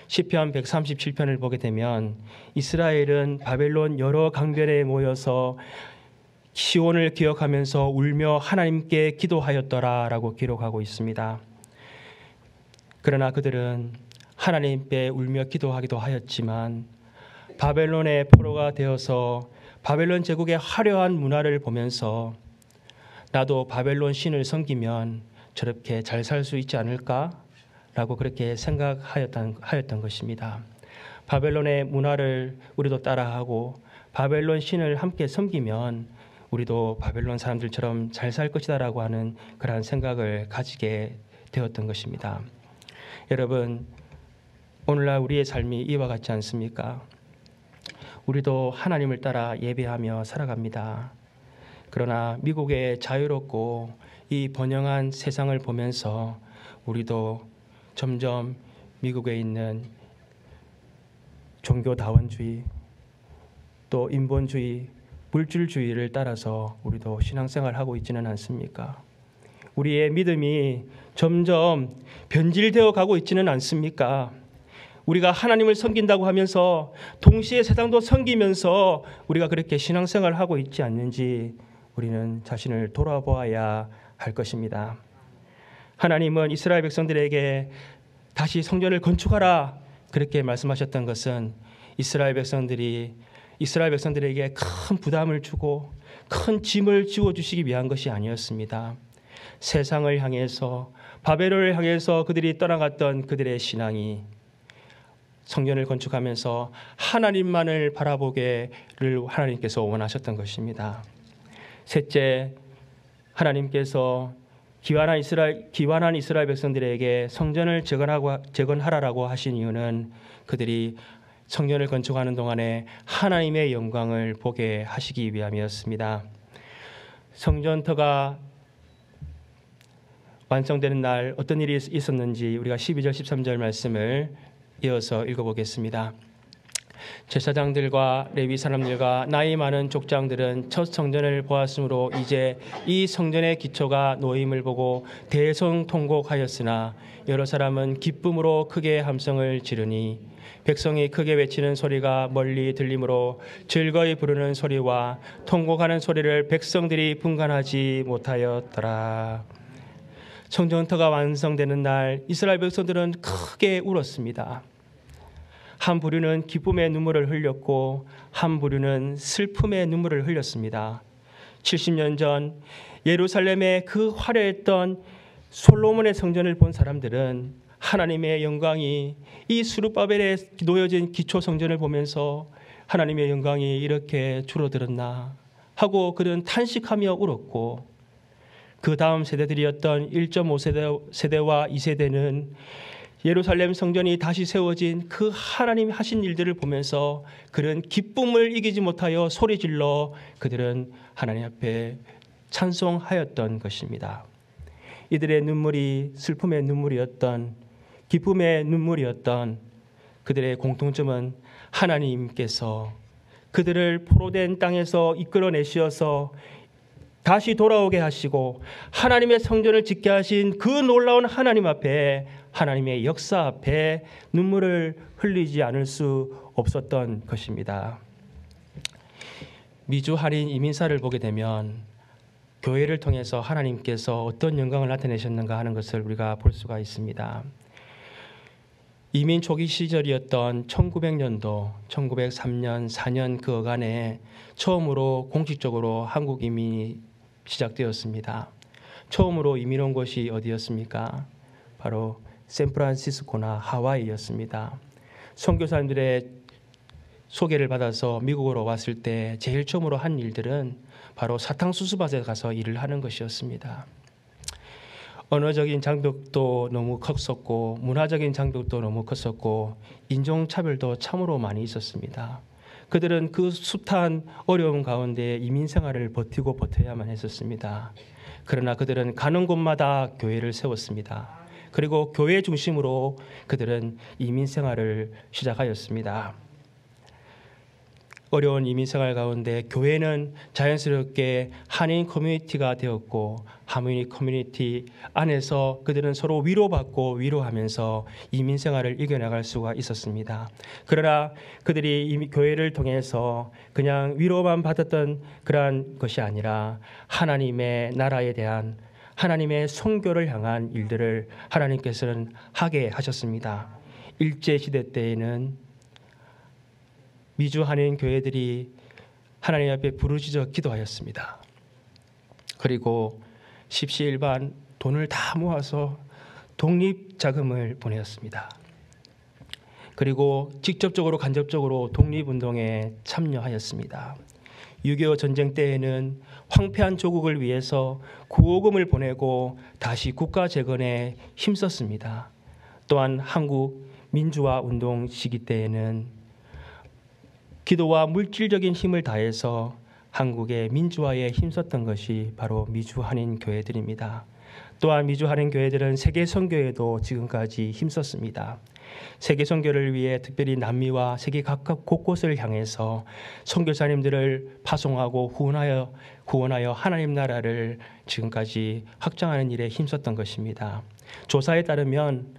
시편 137편을 보게 되면 이스라엘은 바벨론 여러 강변에 모여서 시온을 기억하면서 울며 하나님께 기도하였더라라고 기록하고 있습니다. 그러나 그들은 하나님께 울며 기도하기도 하였지만 바벨론의 포로가 되어서 바벨론 제국의 화려한 문화를 보면서 나도 바벨론 신을 섬기면 저렇게 잘 살 수 있지 않을까? 라고 그렇게 생각하였던 것입니다. 바벨론의 문화를 우리도 따라하고 바벨론 신을 함께 섬기면 우리도 바벨론 사람들처럼 잘 살 것이다라고 하는 그러한 생각을 가지게 되었던 것입니다. 여러분, 오늘날 우리의 삶이 이와 같지 않습니까? 우리도 하나님을 따라 예배하며 살아갑니다. 그러나 미국의 자유롭고 이 번영한 세상을 보면서 우리도 점점 미국에 있는 종교다원주의 또 인본주의, 물질주의를 따라서 우리도 신앙생활하고 있지는 않습니까? 우리의 믿음이 점점 변질되어 가고 있지는 않습니까? 우리가 하나님을 섬긴다고 하면서 동시에 세상도 섬기면서 우리가 그렇게 신앙생활을 하고 있지 않는지 우리는 자신을 돌아보아야 할 것입니다. 하나님은 이스라엘 백성들에게 다시 성전을 건축하라 그렇게 말씀하셨던 것은 이스라엘 백성들에게 큰 부담을 주고 큰 짐을 지워주시기 위한 것이 아니었습니다. 세상을 향해서 바벨론을 향해서 그들이 떠나갔던 그들의 신앙이 성전을 건축하면서 하나님만을 바라보게를 하나님께서 원하셨던 것입니다. 셋째, 하나님께서 기완한 이스라엘 백성들에게 성전을 재건하라라고 하신 이유는 그들이 성전을 건축하는 동안에 하나님의 영광을 보게 하시기 위함이었습니다. 성전터가 완성되는 날 어떤 일이 있었는지 우리가 12절 13절 말씀을 이어서 읽어보겠습니다. 제사장들과 레위 사람들과 나이 많은 족장들은 첫 성전을 보았으므로 이제 이 성전의 기초가 놓임을 보고 대성통곡하였으나 여러 사람은 기쁨으로 크게 함성을 지르니 백성이 크게 외치는 소리가 멀리 들리므로 즐거이 부르는 소리와 통곡하는 소리를 백성들이 분간하지 못하였더라. 성전터가 완성되는 날 이스라엘 백성들은 크게 울었습니다. 한 부류는 기쁨의 눈물을 흘렸고 한 부류는 슬픔의 눈물을 흘렸습니다. 70년 전 예루살렘의 그 화려했던 솔로몬의 성전을 본 사람들은 하나님의 영광이 이 스룹바벨에 놓여진 기초 성전을 보면서 하나님의 영광이 이렇게 줄어들었나 하고 그는 탄식하며 울었고, 그 다음 세대들이었던 1.5세대와 2세대는 예루살렘 성전이 다시 세워진 그 하나님 하신 일들을 보면서 그런 기쁨을 이기지 못하여 소리질러 그들은 하나님 앞에 찬송하였던 것입니다. 이들의 눈물이 슬픔의 눈물이었던, 기쁨의 눈물이었던 그들의 공통점은 하나님께서 그들을 포로된 땅에서 이끌어내시어서 다시 돌아오게 하시고 하나님의 성전을 짓게 하신 그 놀라운 하나님 앞에, 하나님의 역사 앞에 눈물을 흘리지 않을 수 없었던 것입니다. 미주 한인 이민사를 보게 되면 교회를 통해서 하나님께서 어떤 영광을 나타내셨는가 하는 것을 우리가 볼 수가 있습니다. 이민 초기 시절이었던 1900년도, 1903년, 4년 그 어간에 처음으로 공식적으로 한국 이민이 시작되었습니다. 처음으로 이민 온 곳이 어디였습니까? 바로 샌프란시스코나 하와이였습니다. 선교사님들의 소개를 받아서 미국으로 왔을 때 제일 처음으로 한 일들은 바로 사탕수수밭에 가서 일을 하는 것이었습니다. 언어적인 장벽도 너무 컸었고 문화적인 장벽도 너무 컸었고 인종차별도 참으로 많이 있었습니다. 그들은 그 숱한 어려움 가운데 이민 생활을 버티고 버텨야만 했었습니다. 그러나 그들은 가는 곳마다 교회를 세웠습니다. 그리고 교회 중심으로 그들은 이민 생활을 시작하였습니다. 어려운 이민 생활 가운데 교회는 자연스럽게 한인 커뮤니티가 되었고, 한인 커뮤니티 안에서 그들은 서로 위로받고 위로하면서 이민 생활을 이겨나갈 수가 있었습니다. 그러나 그들이 이미 교회를 통해서 그냥 위로만 받았던 그러한 것이 아니라 하나님의 나라에 대한, 하나님의 선교를 향한 일들을 하나님께서는 하게 하셨습니다. 일제시대 때에는 미주 한인 교회들이 하나님 앞에 부르짖어 기도하였습니다. 그리고 십시일반 돈을 다 모아서 독립자금을 보내었습니다. 그리고 직접적으로 간접적으로 독립운동에 참여하였습니다. 6.25 전쟁 때에는 황폐한 조국을 위해서 구호금을 보내고 다시 국가 재건에 힘썼습니다. 또한 한국 민주화 운동 시기 때에는 기도와 물질적인 힘을 다해서 한국의 민주화에 힘썼던 것이 바로 미주 한인 교회들입니다. 또한 미주 한인 교회들은 세계 선교에도 지금까지 힘썼습니다. 세계 선교를 위해 특별히 남미와 세계 각각 곳곳을 향해서 선교사님들을 파송하고 후원하여 하나님 나라를 지금까지 확장하는 일에 힘썼던 것입니다. 조사에 따르면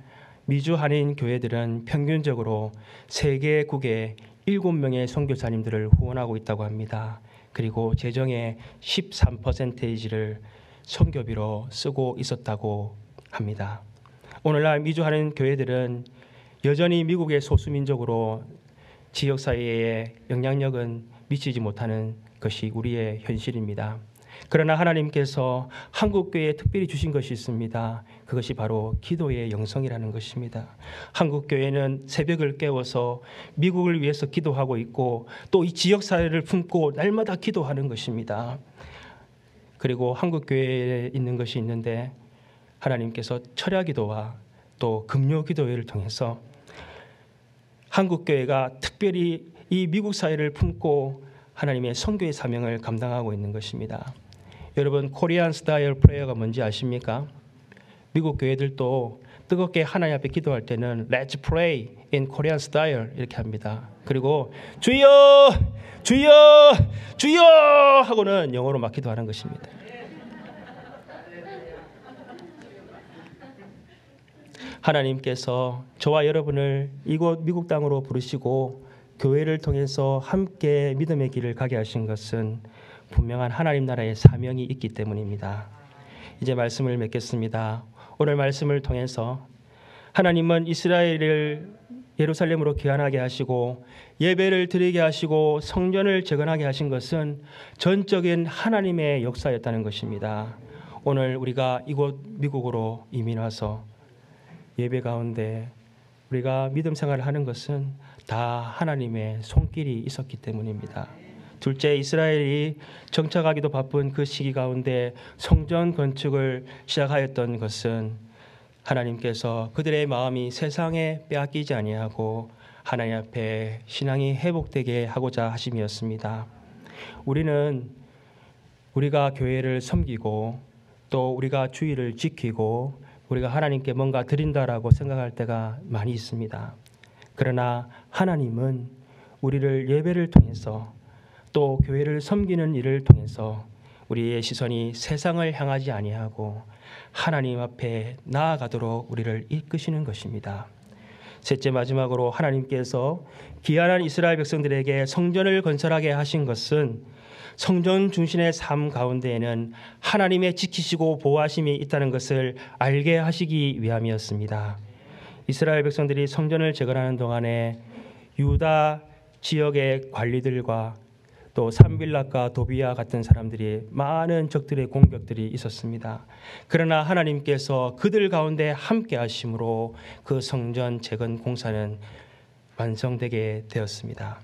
미주 한인 교회들은 평균적으로 세계국에 7명의 선교사님들을 후원하고 있다고 합니다. 그리고 재정의 13%를 선교비로 쓰고 있었다고 합니다. 오늘날 미주 한인 교회들은 여전히 미국의 소수민족으로 지역사회에 영향력은 미치지 못하는 것이 우리의 현실입니다. 그러나 하나님께서 한국교회에 특별히 주신 것이 있습니다. 그것이 바로 기도의 영성이라는 것입니다. 한국교회는 새벽을 깨워서 미국을 위해서 기도하고 있고 또 이 지역사회를 품고 날마다 기도하는 것입니다. 그리고 한국교회에 있는 것이 있는데 하나님께서 철야기도와 또 금요기도회를 통해서 한국교회가 특별히 이 미국 사회를 품고 하나님의 선교의 사명을 감당하고 있는 것입니다. 여러분, 코리안 스타일 프레이어가 뭔지 아십니까? 미국 교회들도 뜨겁게 하나님 앞에 기도할 때는 Let's pray in Korean style 이렇게 합니다. 그리고 주여 주여 주여 하고는 영어로 막 기도하는 것입니다. 하나님께서 저와 여러분을 이곳 미국 땅으로 부르시고 교회를 통해서 함께 믿음의 길을 가게 하신 것은 분명한 하나님 나라의 사명이 있기 때문입니다. 이제 말씀을 맺겠습니다. 오늘 말씀을 통해서 하나님은 이스라엘을 예루살렘으로 귀환하게 하시고 예배를 드리게 하시고 성전을 재건하게 하신 것은 전적인 하나님의 역사였다는 것입니다. 오늘 우리가 이곳 미국으로 이민 와서 예배 가운데 우리가 믿음 생활을 하는 것은 다 하나님의 손길이 있었기 때문입니다. 둘째, 이스라엘이 정착하기도 바쁜 그 시기 가운데 성전 건축을 시작하였던 것은 하나님께서 그들의 마음이 세상에 빼앗기지 아니하고 하나님 앞에 신앙이 회복되게 하고자 하심이었습니다. 우리는 우리가 교회를 섬기고 또 우리가 주의를 지키고 우리가 하나님께 뭔가 드린다라고 생각할 때가 많이 있습니다. 그러나 하나님은 우리를 예배를 통해서 또 교회를 섬기는 일을 통해서 우리의 시선이 세상을 향하지 아니하고 하나님 앞에 나아가도록 우리를 이끄시는 것입니다. 셋째, 마지막으로 하나님께서 귀환한 이스라엘 백성들에게 성전을 건설하게 하신 것은 성전 중심의 삶 가운데에는 하나님의 지키시고 보호하심이 있다는 것을 알게 하시기 위함이었습니다. 이스라엘 백성들이 성전을 재건하는 동안에 유다 지역의 관리들과 또 산빌랏과 도비아 같은 사람들이 많은 적들의 공격들이 있었습니다. 그러나 하나님께서 그들 가운데 함께 하심으로 그 성전 재건 공사는 완성되게 되었습니다.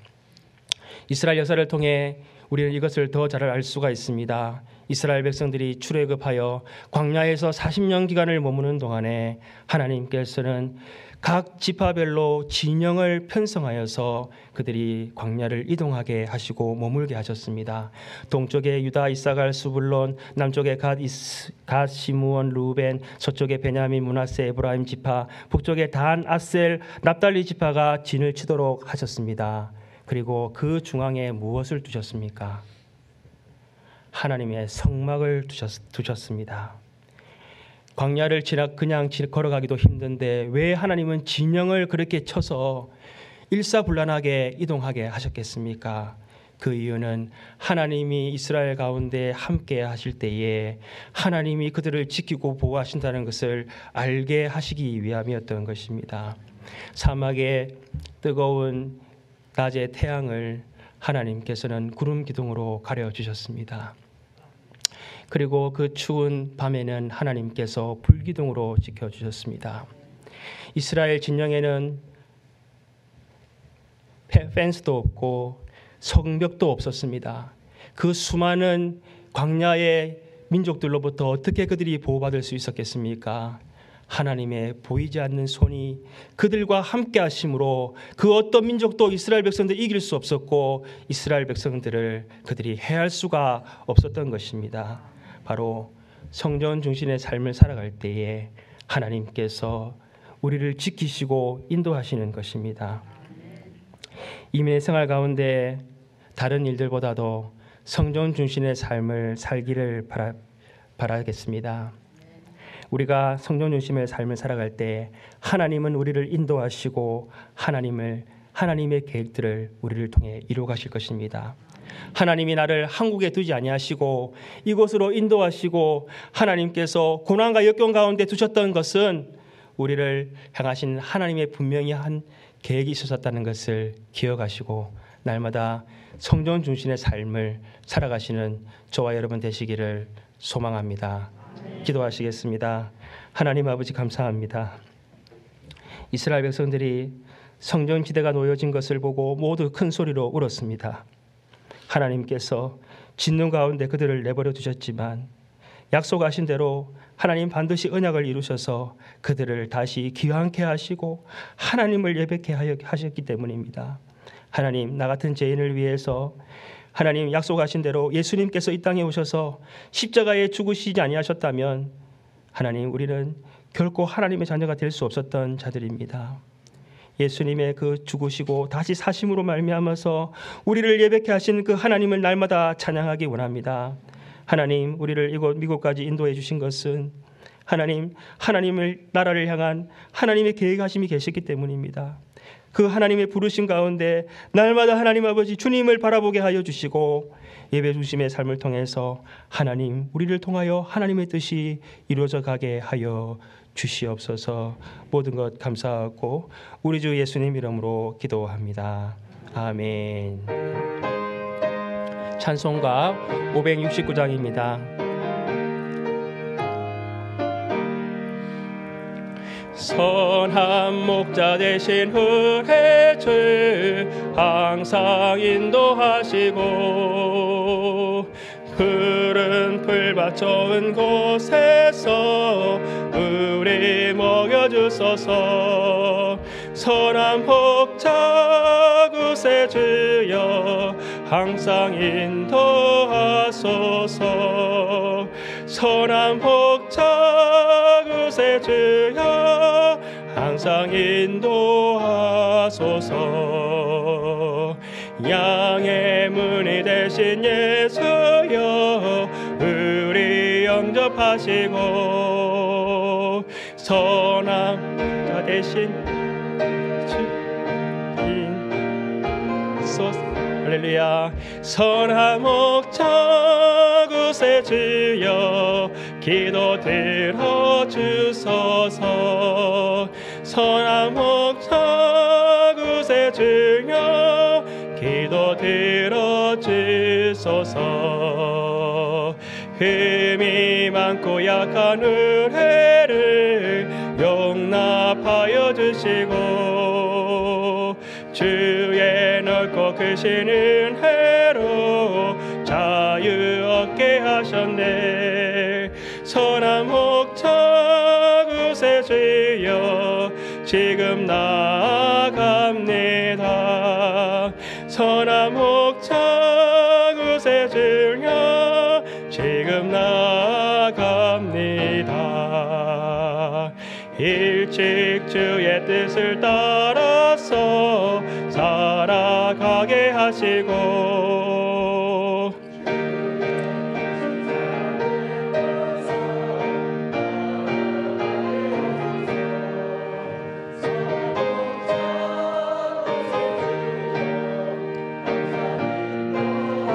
이스라엘 역사를 통해 우리는 이것을 더 잘 알 수가 있습니다. 이스라엘 백성들이 출애굽하여 광야에서 40년 기간을 머무는 동안에 하나님께서는 각 지파별로 진영을 편성하여서 그들이 광야를 이동하게 하시고 머물게 하셨습니다. 동쪽에 유다, 이사갈, 스불론, 남쪽에 갓, 시므온, 루벤, 서쪽에 베냐민, 므낫세, 에브라임 지파, 북쪽에 단, 아셀, 납달리 지파가 진을 치도록 하셨습니다. 그리고 그 중앙에 무엇을 두셨습니까? 하나님의 성막을 두셨습니다. 광야를 그냥 걸어가기도 힘든데 왜 하나님은 진영을 그렇게 쳐서 일사불란하게 이동하게 하셨겠습니까? 그 이유는 하나님이 이스라엘 가운데 함께 하실 때에 하나님이 그들을 지키고 보호하신다는 것을 알게 하시기 위함이었던 것입니다. 사막의 뜨거운 낮의 태양을 하나님께서는 구름 기둥으로 가려주셨습니다. 그리고 그 추운 밤에는 하나님께서 불기둥으로 지켜주셨습니다. 이스라엘 진영에는 펜스도 없고 성벽도 없었습니다. 그 수많은 광야의 민족들로부터 어떻게 그들이 보호받을 수 있었겠습니까? 하나님의 보이지 않는 손이 그들과 함께 하심으로 그 어떤 민족도 이스라엘 백성들 이길 수 없었고 이스라엘 백성들을 그들이 해할 수가 없었던 것입니다. 바로 성전 중심의 삶을 살아갈 때에 하나님께서 우리를 지키시고 인도하시는 것입니다. 이민의 생활 가운데 다른 일들보다도 성전 중심의 삶을 살기를 바라겠습니다. 우리가 성전 중심의 삶을 살아갈 때 하나님은 우리를 인도하시고 하나님의 계획들을 우리를 통해 이루어 가실 것입니다. 하나님이 나를 한국에 두지 아니하시고 이곳으로 인도하시고 하나님께서 고난과 역경 가운데 두셨던 것은 우리를 향하신 하나님의 분명히 한 계획이 있었다는 것을 기억하시고 날마다 성전 중심의 삶을 살아가시는 저와 여러분 되시기를 소망합니다. 기도하시겠습니다. 하나님 아버지 감사합니다. 이스라엘 백성들이 성전 지대가 놓여진 것을 보고 모두 큰 소리로 울었습니다. 하나님께서 진노 가운데 그들을 내버려 두셨지만 약속하신 대로 하나님 반드시 언약을 이루셔서 그들을 다시 귀환케 하시고 하나님을 예배케 하셨기 때문입니다. 하나님, 나 같은 죄인을 위해서 하나님 약속하신 대로 예수님께서 이 땅에 오셔서 십자가에 죽으시지 아니하셨다면 하나님, 우리는 결코 하나님의 자녀가 될 수 없었던 자들입니다. 예수님의 그 죽으시고 다시 사심으로 말미암아서 우리를 예배케 하신 그 하나님을 날마다 찬양하기 원합니다. 하나님, 우리를 이곳 미국까지 인도해 주신 것은 하나님을 나라를 향한 하나님의 계획하심이 계셨기 때문입니다. 그 하나님의 부르심 가운데 날마다 하나님 아버지 주님을 바라보게 하여 주시고 예배 중심의 삶을 통해서 하나님, 우리를 통하여 하나님의 뜻이 이루어져 가게 하여 주시옵소서. 모든 것 감사하고 우리 주 예수님 이름으로 기도합니다. 아멘. 찬송가 569장입니다. 선한 목자 되신 은혜 주 항상 인도하시고 푸른 풀밭 좋은 곳에서 우리 먹여주소서. 선한 목자 구세주여 항상 인도하소서. 선한 목자 구세주여 항상 인도하소서. 양의 문이 되신 예수여 우리 영접하시고 선한 자 대신 할렐루야. 선한 목자 구세주여 기도 들어주소서. 선한 목자 구세주여 기도 들어주소서. 힘이 많고 약한 의뢰를 용납하여 주시고 주의 넓고 크신 은혜로 자유 얻게 하셨네. 선한 목자 구세주여 지금 나아갑니다. 선한 목자 구세주여 지금 나아갑니다. 일찍 주의 뜻을 따라서 살아가게 하시고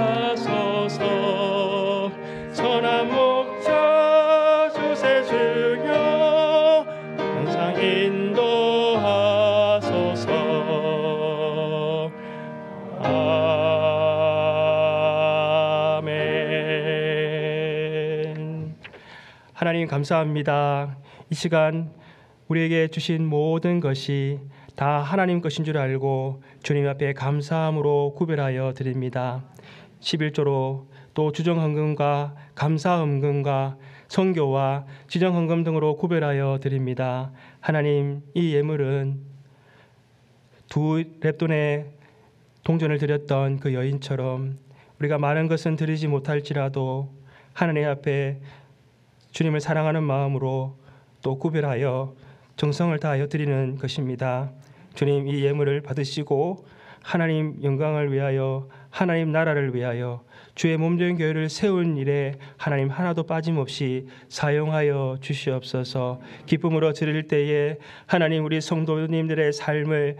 하소서. 선한 목자 주세주여 항상 인도하소서. 아멘. 하나님 감사합니다. 이 시간 우리에게 주신 모든 것이 다 하나님 것인 줄 알고 주님 앞에 감사함으로 구별하여 드립니다. 11조로 또 주정헌금과 감사헌금과 선교와 지정헌금 등으로 구별하여 드립니다. 하나님, 이 예물은 두 렙돈의 동전을 드렸던 그 여인처럼 우리가 많은 것은 드리지 못할지라도 하나님 앞에 주님을 사랑하는 마음으로 또 구별하여 정성을 다하여 드리는 것입니다. 주님, 이 예물을 받으시고 하나님 영광을 위하여 하나님 나라를 위하여 주의 몸된 교회를 세운 일에 하나님 하나도 빠짐없이 사용하여 주시옵소서. 기쁨으로 드릴 때에 하나님 우리 성도님들의 삶의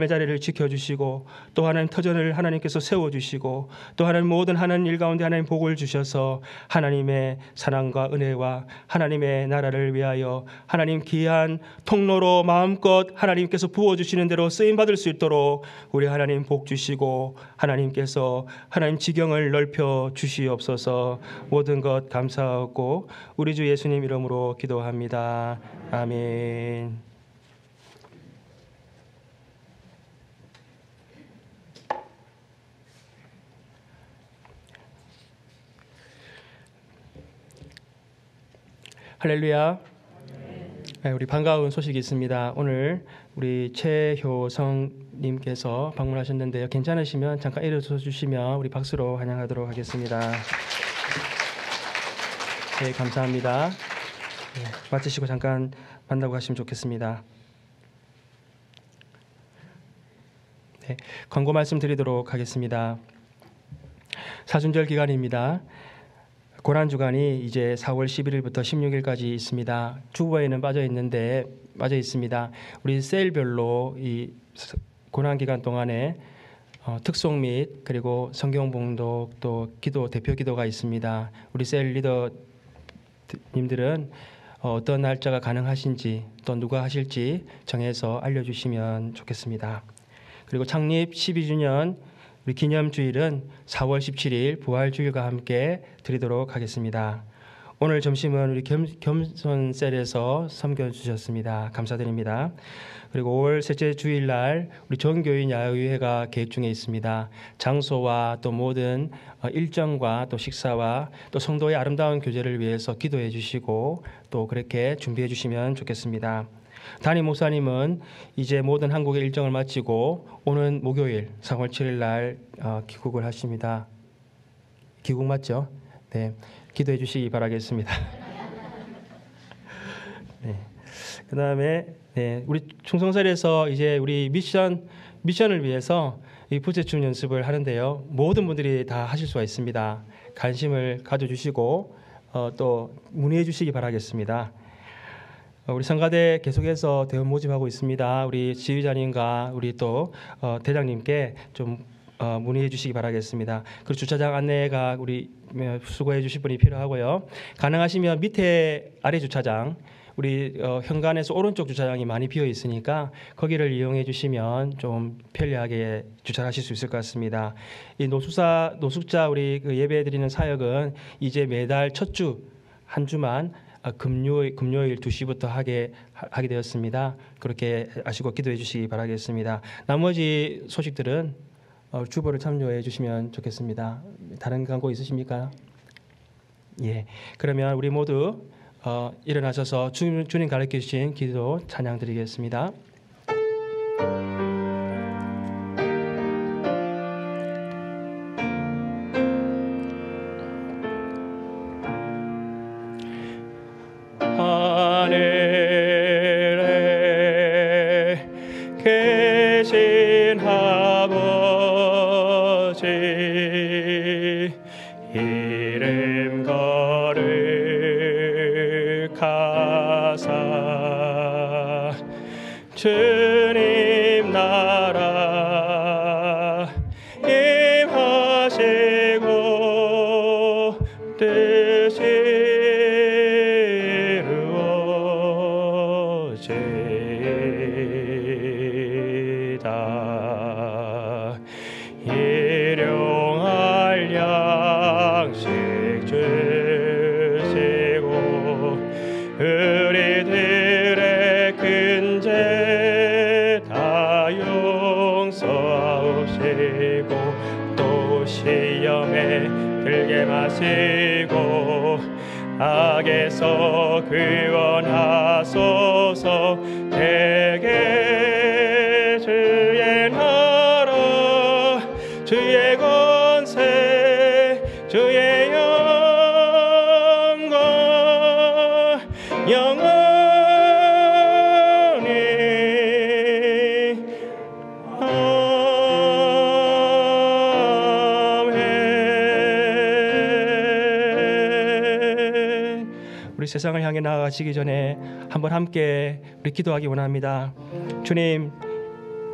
자리를 지켜주시고 또 하나님 터전을 하나님께서 세워주시고 또 하나님 모든 하는 일 가운데 하나님 복을 주셔서 하나님의 사랑과 은혜와 하나님의 나라를 위하여 하나님 귀한 통로로 마음껏 하나님께서 부어주시는 대로 쓰임받을 수 있도록 우리 하나님 복 주시고 하나님께서 하나님 지경을 넓혀 주시옵소서. 모든 것 감사하고 우리 주 예수님 이름으로 기도합니다. 아멘. 할렐루야. 우리 반가운 소식이 있습니다. 오늘 우리 최효성님께서 방문하셨는데요. 괜찮으시면 잠깐 일어서 주시면 우리 박수로 환영하도록 하겠습니다. 네, 감사합니다. 네, 마치시고 잠깐 만나고 가시면 좋겠습니다. 네, 광고 말씀드리도록 하겠습니다. 사순절 기간입니다. 고난주간이 이제 4월 11일부터 16일까지 있습니다. 주보에는 빠져 있습니다. 우리 셀별로 이 고난기간 동안에 특송 및 그리고 성경봉독 또 기도 대표 기도가 있습니다. 우리 셀 리더님들은 어떤 날짜가 가능하신지 또 누가 하실지 정해서 알려주시면 좋겠습니다. 그리고 창립 12주년 우리 기념주일은 4월 17일 부활주일과 함께 드리도록 하겠습니다. 오늘 점심은 우리 겸손셀에서 섬겨주셨습니다. 감사드립니다. 그리고 5월 셋째 주일날 우리 전교인 야유회가 계획 중에 있습니다. 장소와 또 모든 일정과 또 식사와 또 성도의 아름다운 교제를 위해서 기도해 주시고 또 그렇게 준비해 주시면 좋겠습니다. 담임 목사님은 이제 모든 한국의 일정을 마치고 오는 목요일 4월 7일 날 귀국을 하십니다. 귀국 맞죠? 네, 기도해 주시기 바라겠습니다. 네, 그다음에 네, 우리 충성설에서 이제 우리 미션을 위해서 이 부채춤 연습을 하는데요. 모든 분들이 다 하실 수가 있습니다. 관심을 가져주시고 또 문의해 주시기 바라겠습니다. 우리 성가대 계속해서 대원 모집하고 있습니다. 우리 지휘자님과 우리 또 대장님께 좀 문의해 주시기 바라겠습니다. 그리고 주차장 안내가 우리 수고해 주실 분이 필요하고요. 가능하시면 밑에 아래 주차장 우리 현관에서 오른쪽 주차장이 많이 비어 있으니까 거기를 이용해 주시면 좀 편리하게 주차하실 수 있을 것 같습니다. 이 노숙자 우리 그 예배 드리는 사역은 이제 매달 첫 주 한 주만 금요일 2시부터 하게 되었습니다. 그렇게 아시고 기도해 주시기 바라겠습니다. 나머지 소식들은 주보를 참조해 주시면 좋겠습니다. 다른 광고 있으십니까? 예. 그러면 우리 모두 일어나셔서 주님 가르쳐 주신 기도 찬양 드리겠습니다. 하늘에 계신 아버지 이름 거룩하사 주님 나라 임하시고 뜻이 이루어지이다. 일용할 양식 주시고 우리들의 큰 죄 다 용서하시고 또 시험에 들게 마시고 악에서 구원하소서. 대개 주의 나라 주의 권세 주의 영광 영원히 아멘. 우리 세상을 향해 나아가시기 전에 한번 함께 우리 기도하기 원합니다. 주님,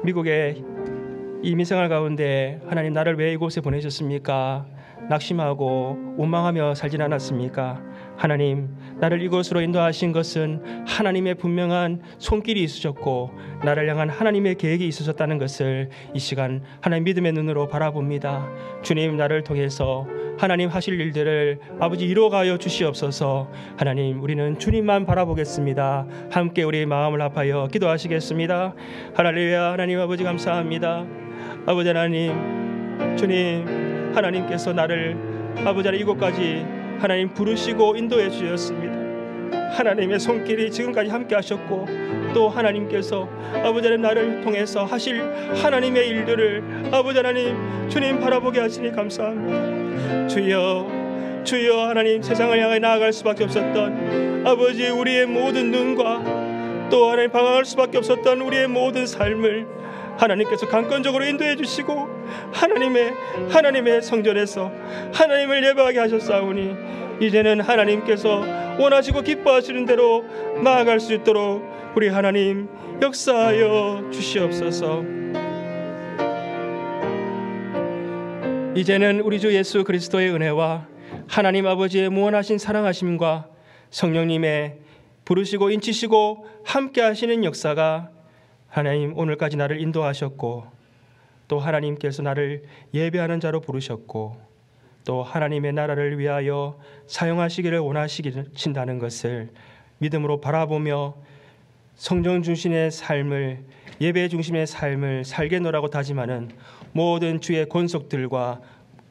미국의 이 민생활 가운데 하나님 나를 왜 이곳에 보내셨습니까? 낙심하고 원망하며 살진 않았습니까? 하나님, 나를 이곳으로 인도하신 것은 하나님의 분명한 손길이 있으셨고 나를 향한 하나님의 계획이 있으셨다는 것을 이 시간 하나님 믿음의 눈으로 바라봅니다. 주님, 나를 통해서 하나님 하실 일들을 아버지 이루어가여 주시옵소서. 하나님, 우리는 주님만 바라보겠습니다. 함께 우리 마음을 합하여 기도하시겠습니다. 할렐루야. 하나님 아버지 감사합니다. 아버지 하나님, 주님, 하나님께서 나를 아버지 하나님 이곳까지 하나님 부르시고 인도해 주셨습니다. 하나님의 손길이 지금까지 함께 하셨고 또 하나님께서 아버지 하나님 나를 통해서 하실 하나님의 일들을 아버지 하나님 주님 바라보게 하시니 감사합니다. 주여, 주여. 하나님, 세상을 향해 나아갈 수밖에 없었던 아버지 우리의 모든 눈과 또 하나님 방황할 수밖에 없었던 우리의 모든 삶을 하나님께서 강권적으로 인도해 주시고 하나님의 성전에서 하나님을 예배하게 하셨사오니 이제는 하나님께서 원하시고 기뻐하시는 대로 나아갈 수 있도록 우리 하나님 역사하여 주시옵소서. 이제는 우리 주 예수 그리스도의 은혜와 하나님 아버지의 무한하신 사랑하심과 성령님의 부르시고 인치시고 함께 하시는 역사가 하나님 오늘까지 나를 인도하셨고 또 하나님께서 나를 예배하는 자로 부르셨고 또 하나님의 나라를 위하여 사용하시기를 원하신다는 것을 믿음으로 바라보며 성령 중심의 삶을, 예배 중심의 삶을 살겠노라고 다짐하는 모든 주의 권속들과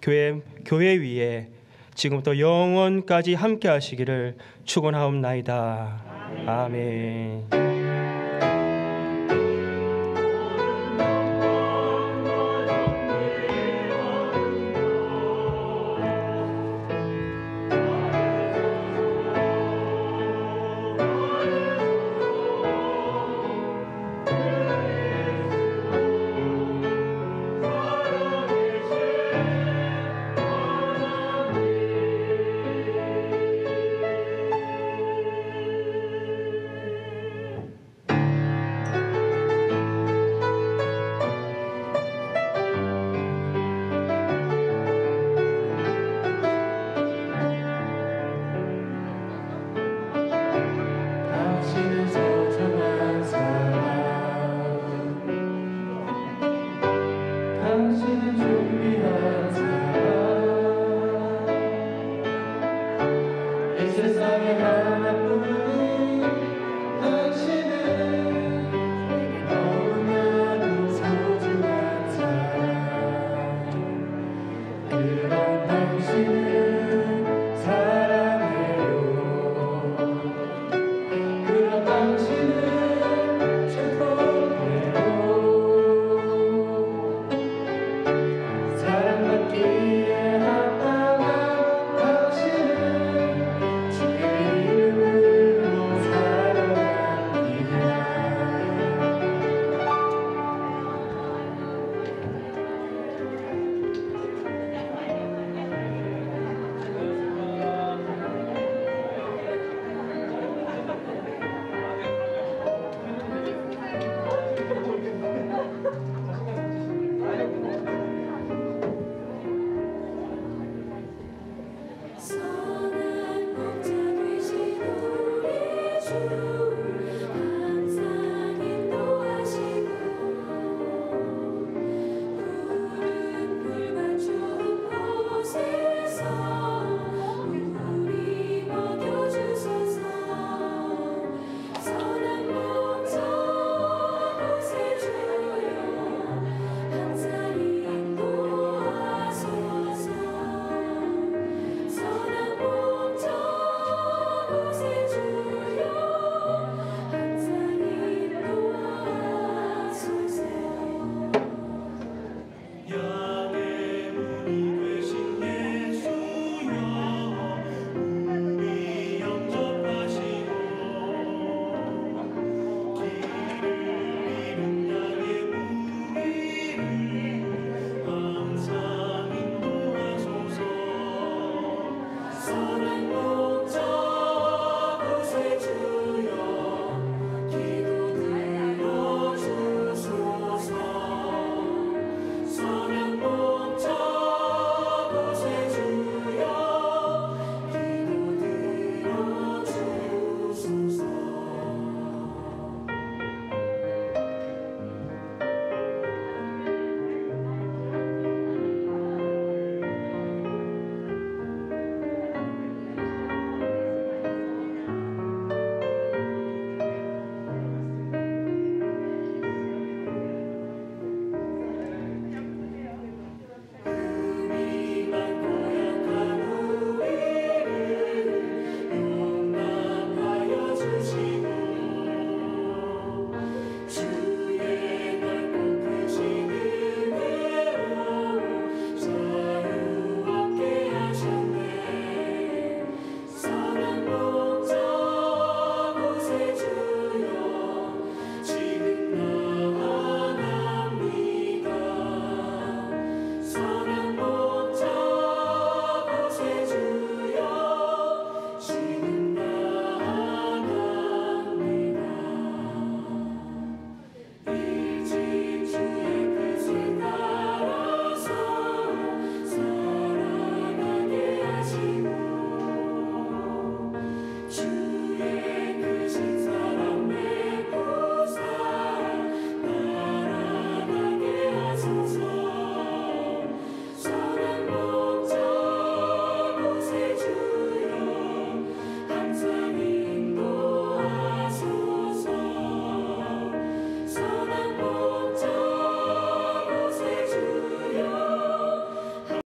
교회 위에 지금부터 영원까지 함께 하시기를 축원하옵나이다. 아멘. 세상에 하나뿐인